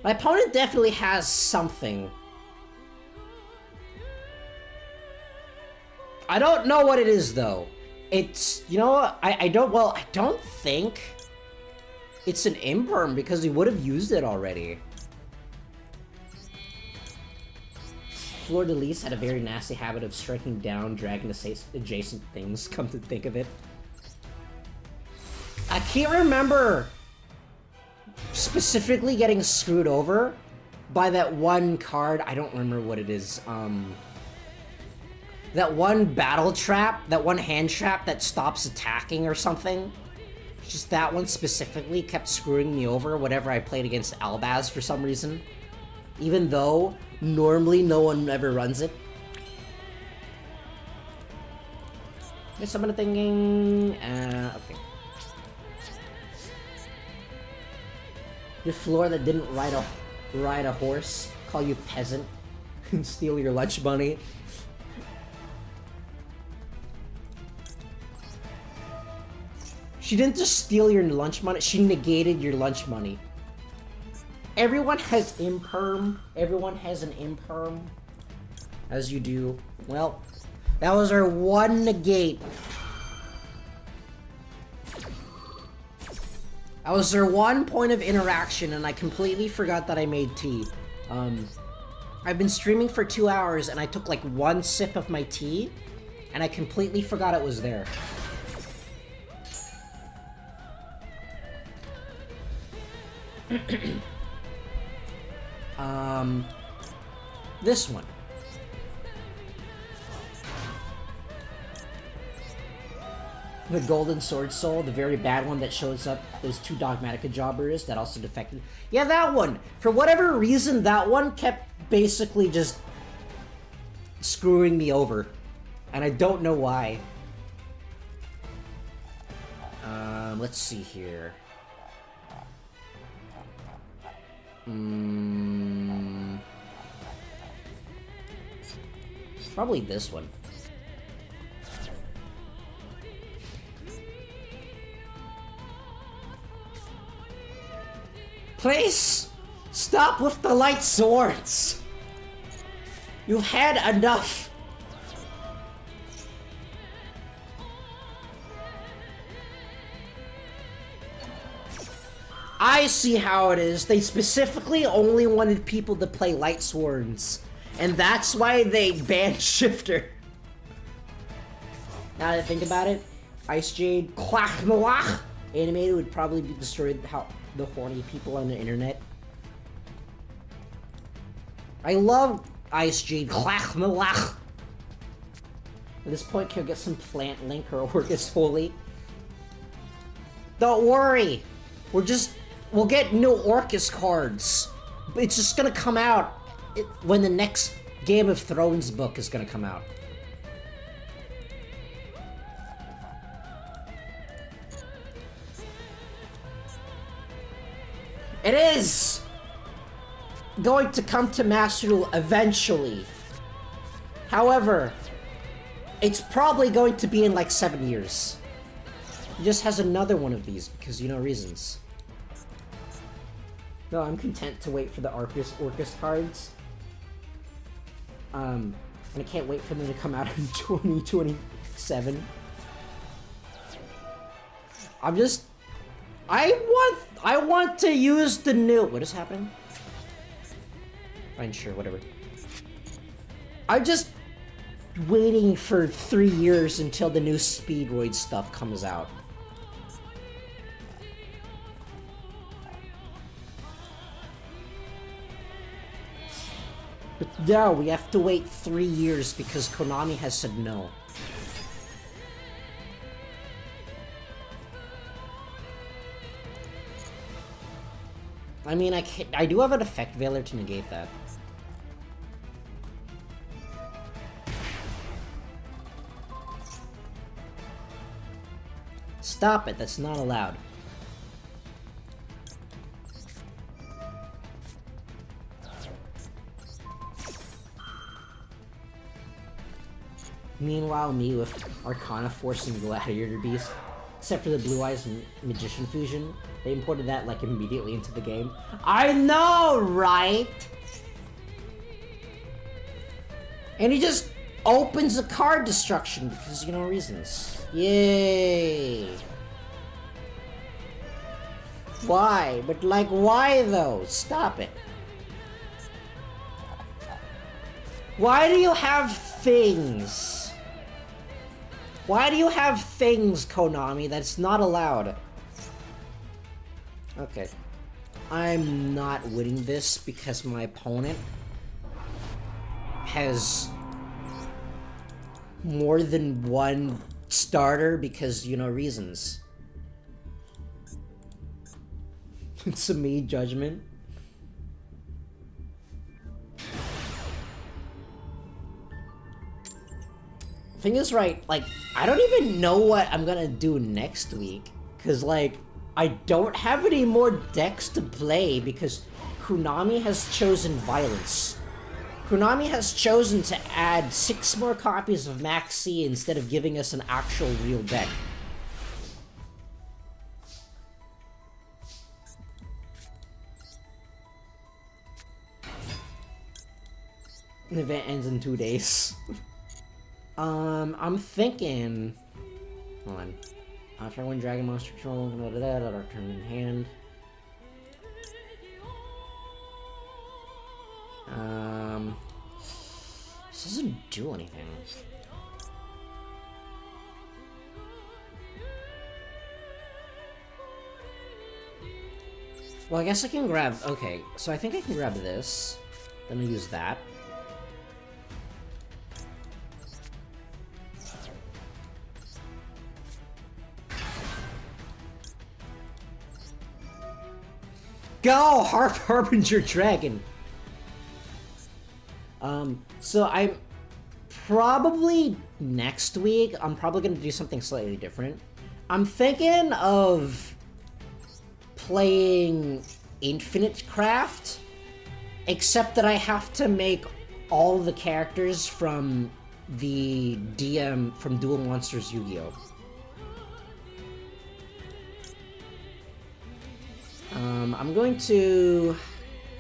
My opponent definitely has something. I don't know what it is, though. It's, you know what, I don't think it's an imperm because he would have used it already. Fleur de Lis had a very nasty habit of striking down dragon adjacent things, come to think of it. I can't remember specifically getting screwed over by that one card. I don't remember what it is. That one battle trap, that one hand trap that stops attacking or something. Just that one specifically kept screwing me over whenever I played against Albaz for some reason. Even though normally no one ever runs it. There's someone thinking, okay. Your floor that didn't ride a horse, call you peasant, and steal your lunch money. She didn't just steal your lunch money, she negated your lunch money. Everyone has imperm. Everyone has an imperm. As you do. Well, that was our one negate. That was our one point of interaction, and I completely forgot that I made tea. I've been streaming for 2 hours, and I took like one sip of my tea, and I completely forgot it was there. This one. The Golden Sword Soul, the very bad one that shows up, those 2 Dogmatica jobbers that also defected. Yeah, that one. For whatever reason, that one kept basically just screwing me over. And I don't know why. Let's see here. Probably this one. Please! Stop with the light swords! You've had enough! I see how it is. They specifically only wanted people to play light swords. And that's why they banned Shifter. Now that I think about it, Ice Jade, animated would probably be destroyed how the horny people on the internet. I love Ice Jade, At this point, can I get some Plant Link or Orcus Holy? Don't worry! We'll get new Orcus cards. It's just gonna come out when the next Game of Thrones book is gonna come out. It is! going to come to Master Duel eventually. However, it's probably going to be in like 7 years. He just has another one of these because you know reasons. No, I'm content to wait for the Orcus cards. And I can't wait for them to come out in 2027. I want to use the new. What is happening? Fine, sure, whatever. I'm just waiting for 3 years until the new Speedroid stuff comes out. But no, we have to wait 3 years because Konami has said no. I mean, I do have an effect veiler to negate that. Stop it, that's not allowed. Meanwhile, me with Arcana Force and Gladiator Beast, except for the Blue Eyes and Magician Fusion, they imported that like immediately into the game. I know, right? And he just opens the card destruction because, you know, reasons. Yay! Why? But like, why though? Stop it. Why do you have things? Why do you have things, Konami, that's not allowed? Okay. I'm not winning this because my opponent has more than one starter because, you know, reasons. It's a me judgment. Thing is, right, like, I don't even know what I'm gonna do next week. Cause, like, I don't have any more decks to play because Konami has chosen violence. Konami has chosen to add 6 more copies of Max C instead of giving us an actual real deck. The event ends in 2 days. I'm thinking... Hold on. After I win Dragon Monster Control, turn in hand. This doesn't do anything. Well, I guess I can grab... Okay, so I think I can grab this. Then I'll use that. Go! Harbinger Dragon! So I'm probably next week, I'm probably gonna do something slightly different. I'm thinking of playing Infinite Craft, except that I have to make all the characters from the DM from Duel Monsters Yu-Gi-Oh! I'm going to...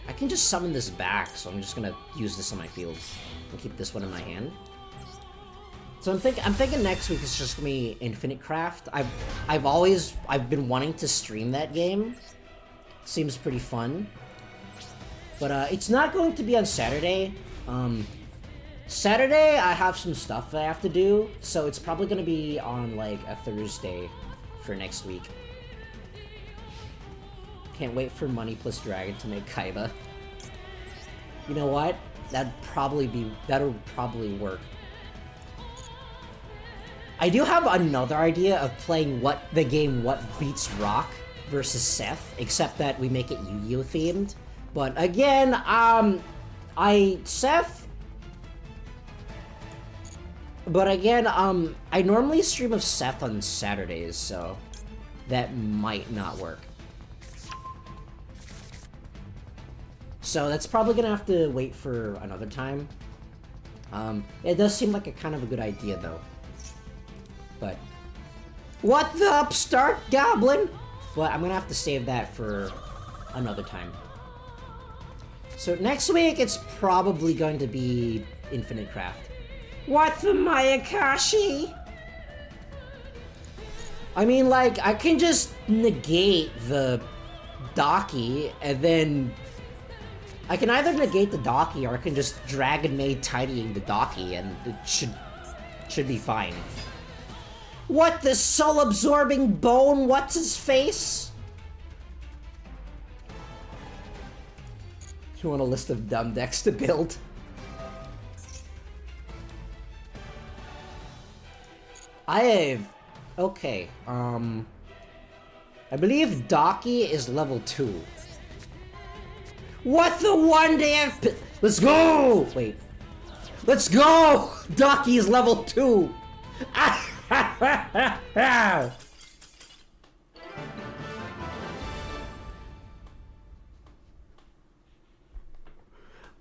I can just summon this back, so I'm just gonna use this on my field and keep this one in my hand. So I'm thinking next week is just gonna be Infinite Craft. I've been wanting to stream that game. Seems pretty fun. But it's not going to be on Saturday. Saturday I have some stuff that I have to do, so it's probably gonna be on like a Thursday for next week. Can't wait for Money plus Dragon to make Kaiba. You know what? That'll probably work. I do have another idea of playing What Beats Rock versus Seth, except that we make it Yu-Gi-Oh themed. But again, I normally stream of Seth on Saturdays, so that might not work. So that's probably gonna have to wait for another time. It does seem like a kind of a good idea though. But what the upstart goblin? Well, I'm gonna have to save that for another time. So next week it's probably going to be Infinite Craft. What the Mayakashi? I mean, like, I can just negate the Daki, and then I can either negate the Daki, or I can just Dragon Maid tidying the Daki, and it should be fine. What the soul-absorbing bone? What's his face? You want a list of dumb decks to build? I have... Okay, I believe Daki is level 2. What the one day I've... Let's go! Wait. Let's go! Daki is level 2!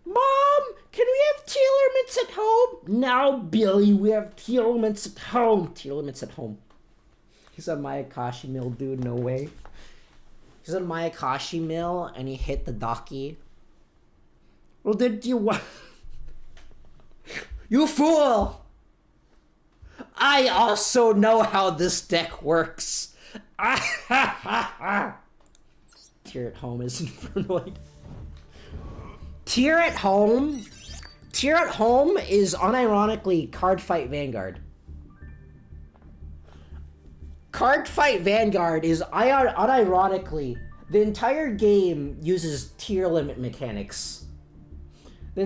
Mom, can we have tea limits at home? No, Billy, we have tea limits at home. Tea limits at home. He's a Mayakashi mill, dude, no way. He's a Mayakashi mill, and he hit the Daki. Well, did you what? You fool! I also know how this deck works. Tear at home is infernoid. Tear at home? Tear at home is unironically Card Fight Vanguard. Card Fight Vanguard is unironically the entire game uses tier limit mechanics. The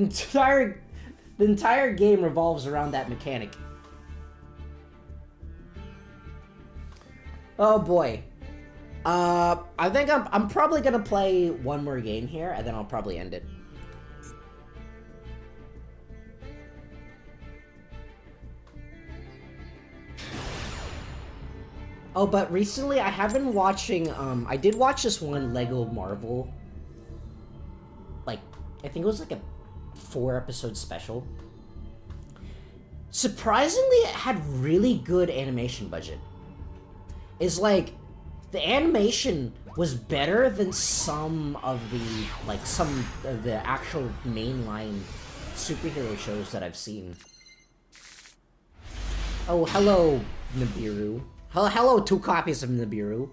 entire game revolves around that mechanic. Oh boy. I think I'm probably gonna play one more game here, and then I'll probably end it. Oh, but recently I have been watching, I did watch this one Lego Marvel. Like, I think it was like a 4-episode special. Surprisingly, it had really good animation budget. It's like, the animation was better than some of the actual mainline superhero shows that I've seen. Oh, hello, Nibiru. Hello, 2 copies of Nibiru.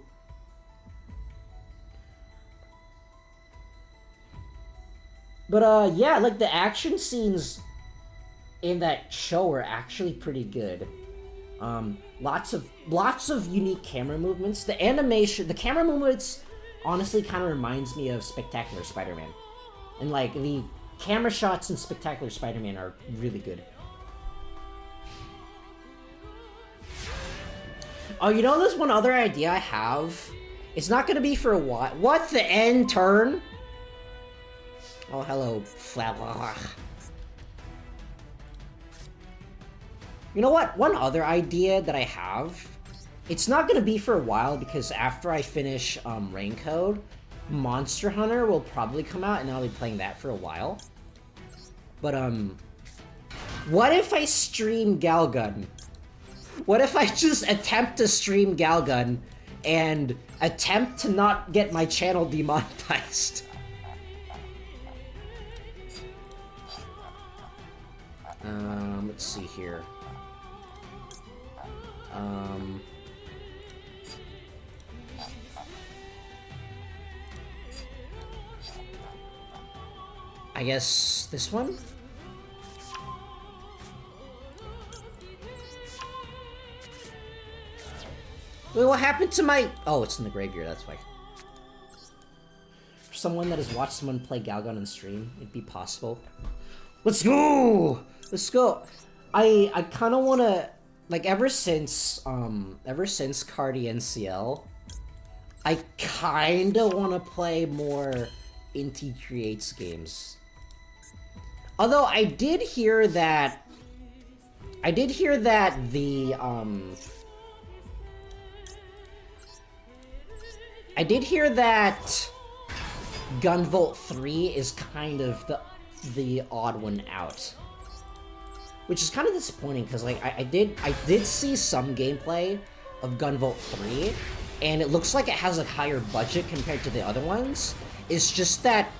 But, yeah, like, the action scenes in that show are actually pretty good. Lots of unique camera movements. The camera movements honestly kind of reminds me of Spectacular Spider-Man. And, like, the camera shots in Spectacular Spider-Man are really good. Oh, you know, there's one other idea I have. It's not gonna be for a while. What the end turn? Oh, hello, flower. You know what? One other idea that I have. It's not gonna be for a while because after I finish Rain Code, Monster Hunter will probably come out, and I'll be playing that for a while. But what if I stream Galgun? What if I just attempt to stream Galgun and attempt to not get my channel demonetized? Let's see here. I guess this one? Wait, what happened to my... Oh, it's in the graveyard, that's why. For someone that has watched someone play Galgun on stream, it'd be possible. Let's go! Let's go! I kind of want to... Like, ever since Cardi NCL, I kind of want to play more Inti Creates games. Although, I did hear that the, I did hear that Gunvolt 3 is kind of the odd one out. Which is kind of disappointing, because like I did see some gameplay of Gunvolt 3, and it looks like it has a higher budget compared to the other ones. It's just that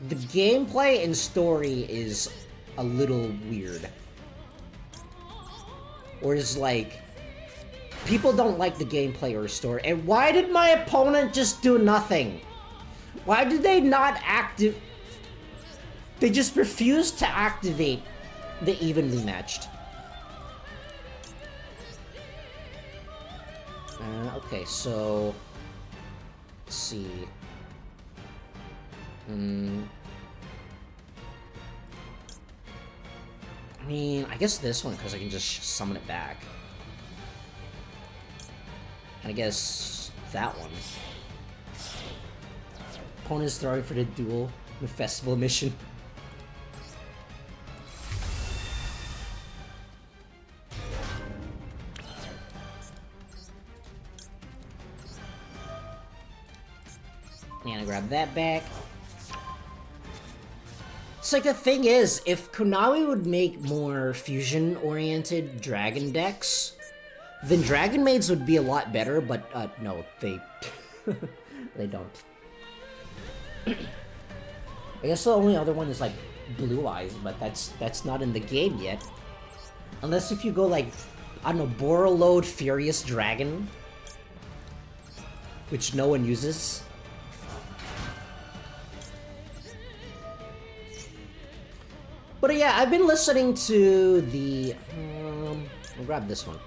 the gameplay and story is a little weird. Or is like, people don't like the gameplay or story. And why did my opponent just do nothing? Why did they not active? They just refused to activate the evenly matched. Okay, so let's see. I mean, I guess this one, because I can just summon it back. And I guess that one. Opponent's throwing for the duel, the festival mission. And I grab that back. It's like, the thing is, if Konami would make more fusion-oriented dragon decks, then Dragon Maids would be a lot better, but, no, they... they don't. I guess the only other one is, like, Blue Eyes, but that's not in the game yet. Unless if you go, like, I don't know, Borreload Furious Dragon, which no one uses. But yeah, I've been listening to the... I'll grab this one.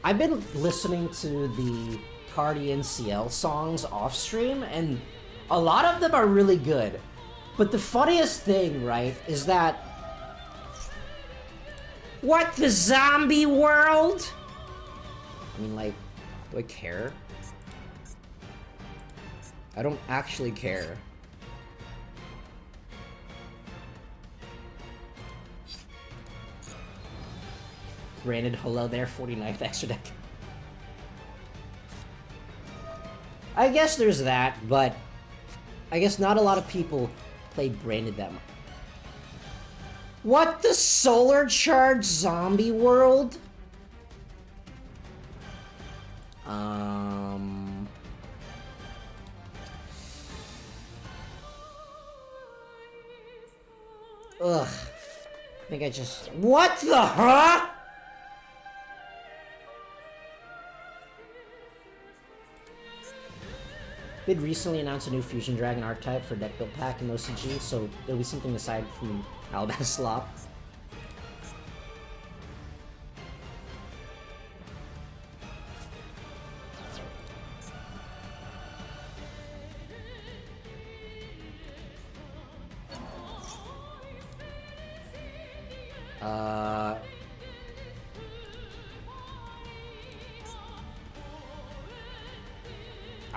I've been listening to the Cardi NCL songs off-stream, and a lot of them are really good. But the funniest thing, right, is that... What, the zombie world? I mean, like, do I care? I don't actually care. Granted, hello there, 49th extra deck. I guess there's that, but I guess not a lot of people play Branded that much. What, the Solar Charge Zombie World? Ugh. I think I just... What the huh? Bid recently announced a new Fusion Dragon archetype for deck build pack in OCG, so there'll be something aside from Alabama Slop.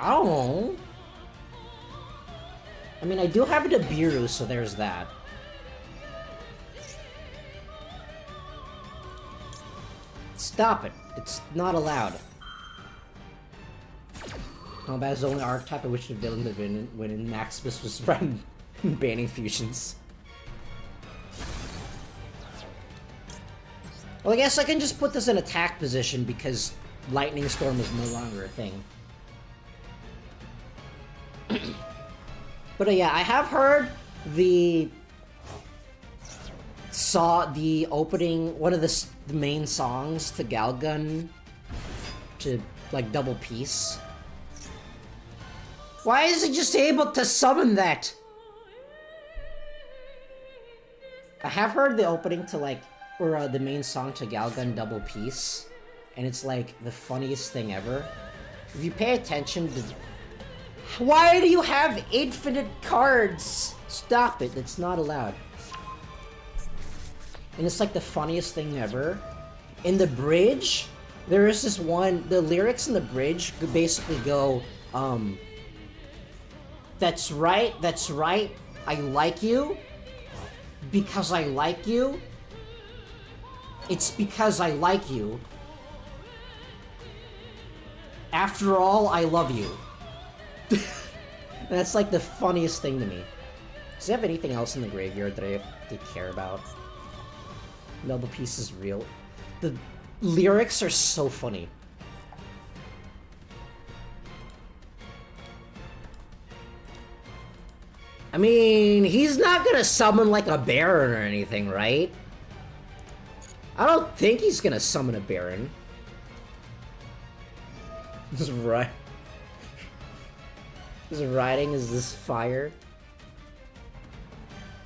I don't know. I mean, I do have it at Biru, so there's that. Stop it. It's not allowed. Combat is the only archetype I wish the villain would win when Maximus was banning fusions. Well, I guess I can just put this in attack position because Lightning Storm is no longer a thing. But yeah, I have heard the opening, one of the main songs to Galgun to like double piece. Why is he just able to summon that? I have heard the opening to like, or the main song to Galgun double piece, and it's like the funniest thing ever. If you pay attention to... Why do you have infinite cards? Stop it, it's not allowed. And it's like the funniest thing ever. In the bridge, there is this one, the lyrics in the bridge basically go, that's right, I like you, because I like you, it's because I like you, after all, I love you. That's like the funniest thing to me. Does he have anything else in the graveyard that I have to care about? Noble Piece is real. The lyrics are so funny. I mean, he's not gonna summon like a Baron or anything, right? I don't think he's gonna summon a Baron. His writing is this fire.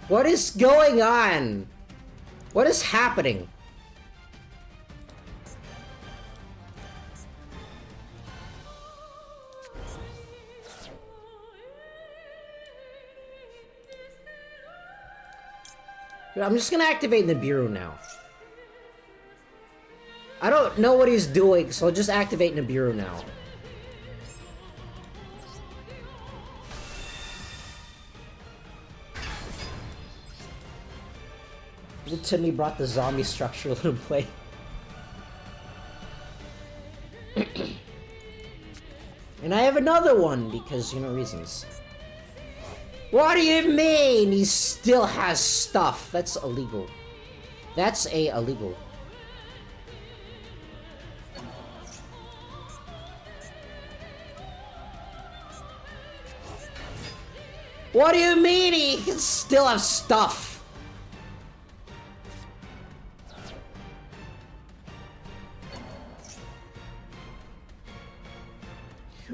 What is going on? What is happening? I'm just gonna activate Nibiru now. I don't know what he's doing, so I'll just activate Nibiru now. Timmy brought the zombie structure into play. And I have another one because, you know, reasons. What do you mean he still has stuff? That's illegal. That's illegal. What do you mean he can still have stuff?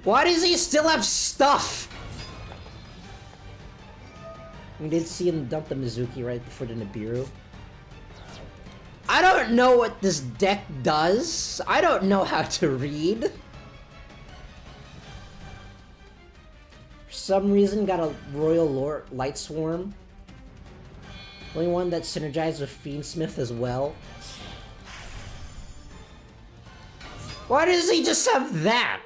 Why does he still have stuff? We did see him dump the Mizuki right before the Nibiru. I don't know what this deck does. I don't know how to read. For some reason, got a Royal Light Swarm. Only one that synergized with Fiendsmith as well. Why does he just have that?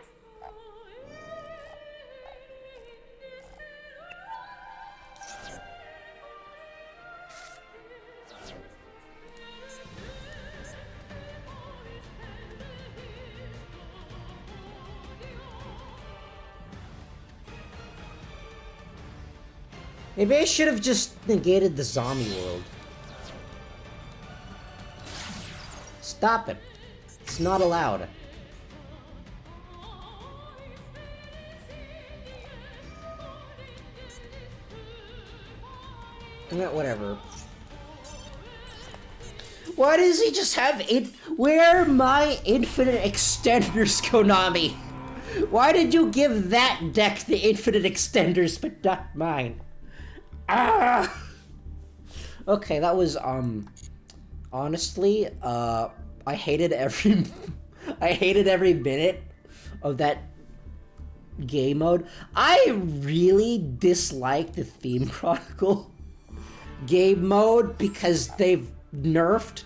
Maybe I should have just negated the zombie world. Stop it. It's not allowed. Yeah, whatever. Why does he just have it? Where are my infinite extenders, Konami? Why did you give that deck the infinite extenders but not mine? Ah! Okay, that was, honestly, I hated every minute of that game mode. I really dislike the Theme Chronicle game mode because they've nerfed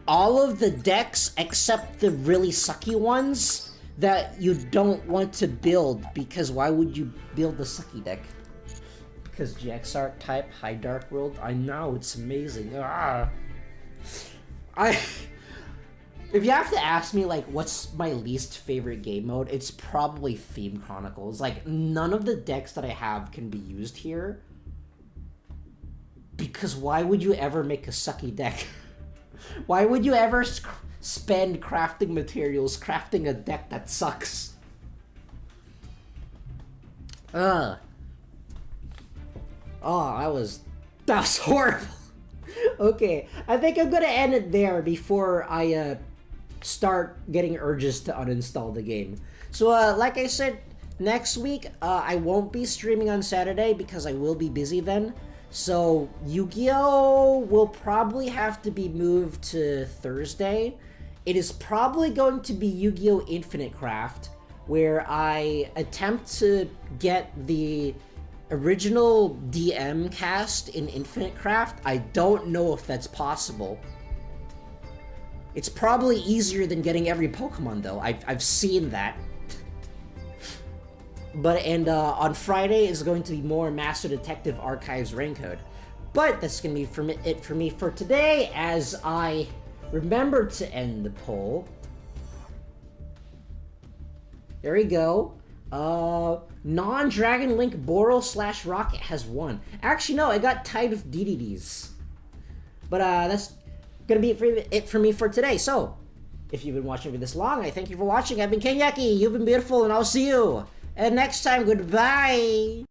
all of the decks except the really sucky ones that you don't want to build, because why would you build the sucky deck? Because GX archetype, High Dark World, I know, it's amazing. If you have to ask me, like, what's my least favorite game mode, it's probably Theme Chronicles. Like, none of the decks that I have can be used here. Because why would you ever make a sucky deck? Why would you ever spend crafting materials crafting a deck that sucks? Oh, that was horrible. Okay, I think I'm gonna end it there before I start getting urges to uninstall the game. So like I said, next week I won't be streaming on Saturday because I will be busy then. So Yu-Gi-Oh will probably have to be moved to Thursday. It is probably going to be Yu-Gi-Oh Infinite Craft, where I attempt to get the original DM cast in Infinite Craft. I don't know if that's possible. It's probably easier than getting every Pokemon though. I've seen that. But on Friday is going to be more Master Detective Archives Raincode. But that's gonna be it for me for today, as I remember to end the poll. There we go. Non-Dragon Link Boral / Rocket has won. Actually, no, I got tied with DDDs. But that's gonna be it for me for today. So, if you've been watching for this long, I thank you for watching. I've been Kenyaki. You've been beautiful, and I'll see you. And next time, goodbye.